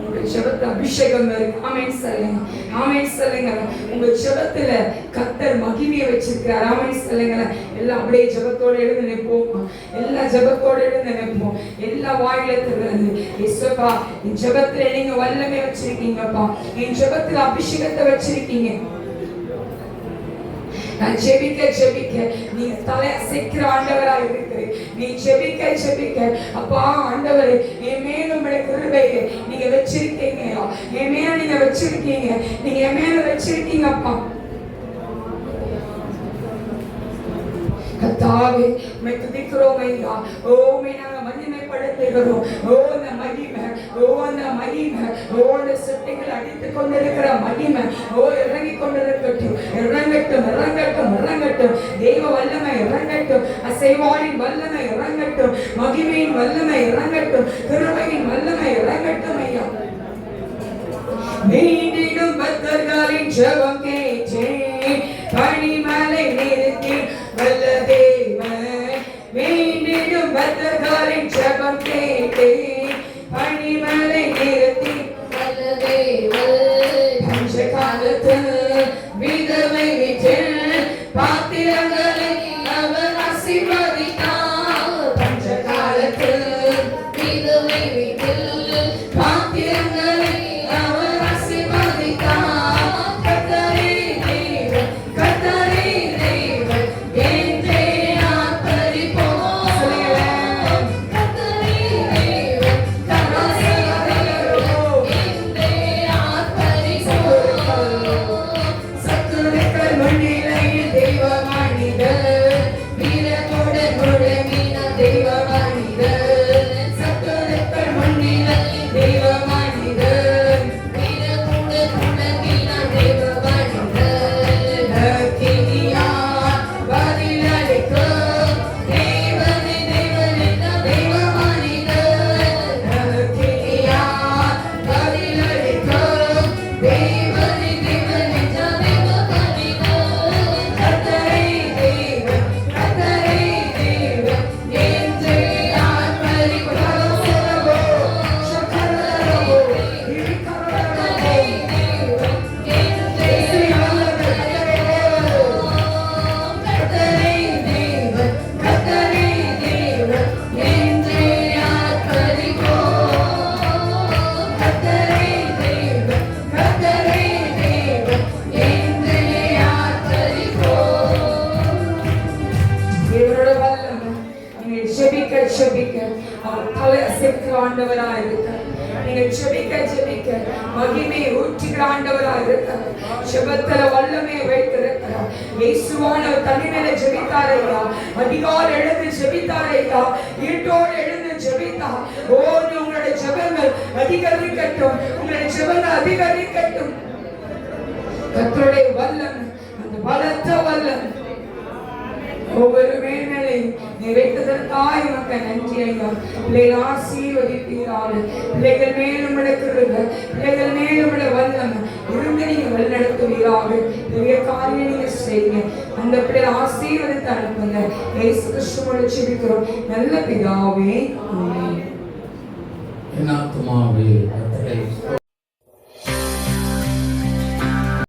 உங்க ஜெபத்துல அபிஷேகம் இருக்கு. ஆமென் சொல்லுங்க. ஆமென் சொல்லுங்க. உங்க ஜெபத்துல கர்த்தர் மகிமையை வச்சிருக்கிறார். ஆமென் சொல்லுங்க. எல்லாம் அப்படியே ஜெபத்தோட எழுந்து நிற்போம். எல்லா ஜெபத்தோட எழுந்து நிற்போம். எல்லா வாயில திறந்து இயேசுப்பா, என் ஜெபத்துல நீங்க வல்லமை வச்சிருக்கீங்கப்பா, என் ஜெபத்துல அபிஷேகத்தை வச்சிருக்கீங்க. நான் ஜெபிக்க ஜெபிக்க நீ தலை அசைக்கிற ஆண்டவரா இருக்கிற. நீ ஜெபிக்க ஜெபிக்க அப்பா ஆண்டவரே, என் மேல உங்களுடைய கிருபையை நீங்க வச்சிருக்கீங்க. என் மேல நீங்க வச்சிருக்கீங்க. நீங்க என் மேல வச்சிருக்கீங்க அப்பா. கர்த்தாவே உம்மை துதிக்கிறோம் ஐயா. ஓ உம்மை நாங்க மகிமைப்படுத்துகிறோம். ஓ அந்த மகிமை, ஓ அந்த மகிமை, ஓ அந்த சுட்டிகள் அடித்துக் கொண்டிருக்கிற மகிமை ஓ இறங்கி கொண்டிருக்கட்டும். இறங்கட்டும், இறங்கட்டும், இறங்கட்டும். தெய்வ வல்லமை இறங்கட்டும். அசைவாளின் வல்லமை இறங்கட்டும். மகிமையின் வல்லமை இறங்கட்டும். கிருபையின் வல்லமை இறங்கட்டும் ஐயா. மீண்டிடும் பக்தர்களின் ஜெபம் கேட்டே பனிமலை நிறுத்தி வல்ல தேவன். மீண்டிடும் பக்தர்களின் ஜெபம் கேட்டே பனிமலை நிறுத்தி வல்ல தேவன். பஞ்ச காலத்தில் விதவை வீட்டில் பாத்திரங்களை அவர் ஆசீர்வதித்தார். பஞ்ச காலத்தில் விதவை வீட்டில் பாத்திரங்களை வீரத்தோட முழங்கின தெய்வ மனிதர். சத்துருக்கள் முன்னிலை தலை அசைக்கிற ஆண்டவரா இருக்க, நீங்க ஜெபிக்க ஜெபிக்க மகிமை ஊற்றுகிற ஆண்டவரா இருக்க, ஜெபத்துல வல்லமை வைத்திருக்கிறார். இயேசுவானவர் தனிமையில ஜெபித்தாரையா, அதிகாலை எழுந்து ஜெபித்தாரையா, இருட்டோடு எழுந்து ஜெபித்தார். ஓ, உங்களுடைய ஜெபங்கள் அதிகரிக்கட்டும், உங்களுடைய ஜெபங்கள் அதிகரிக்கட்டும். கர்த்தருடைய வல்லமை, அந்த பலத்த வல்லமை ஒவ்வொரு மேன்மையை நிறைவேற்றதற்காய் மக்கள் நன்றி ஐயா. பிள்ளைகள் ஆசீர்வதிப்பீராக. பிள்ளைகள் மேலும் நடக்கிறது, பிள்ளைகள் மேலும் வல்லமை இருந்து நீங்க வழிநடத்துவீராக. பெரிய காரியம் நீங்க செய்யுங்க. அந்த பிள்ளைகள் ஆசீர்வதித்து அனுப்புங்க. இயேசு கிறிஸ்துவோட ஜெபிக்கிறோம் நல்ல பிதாவே. என் ஆத்துமாவே கர்த்தரை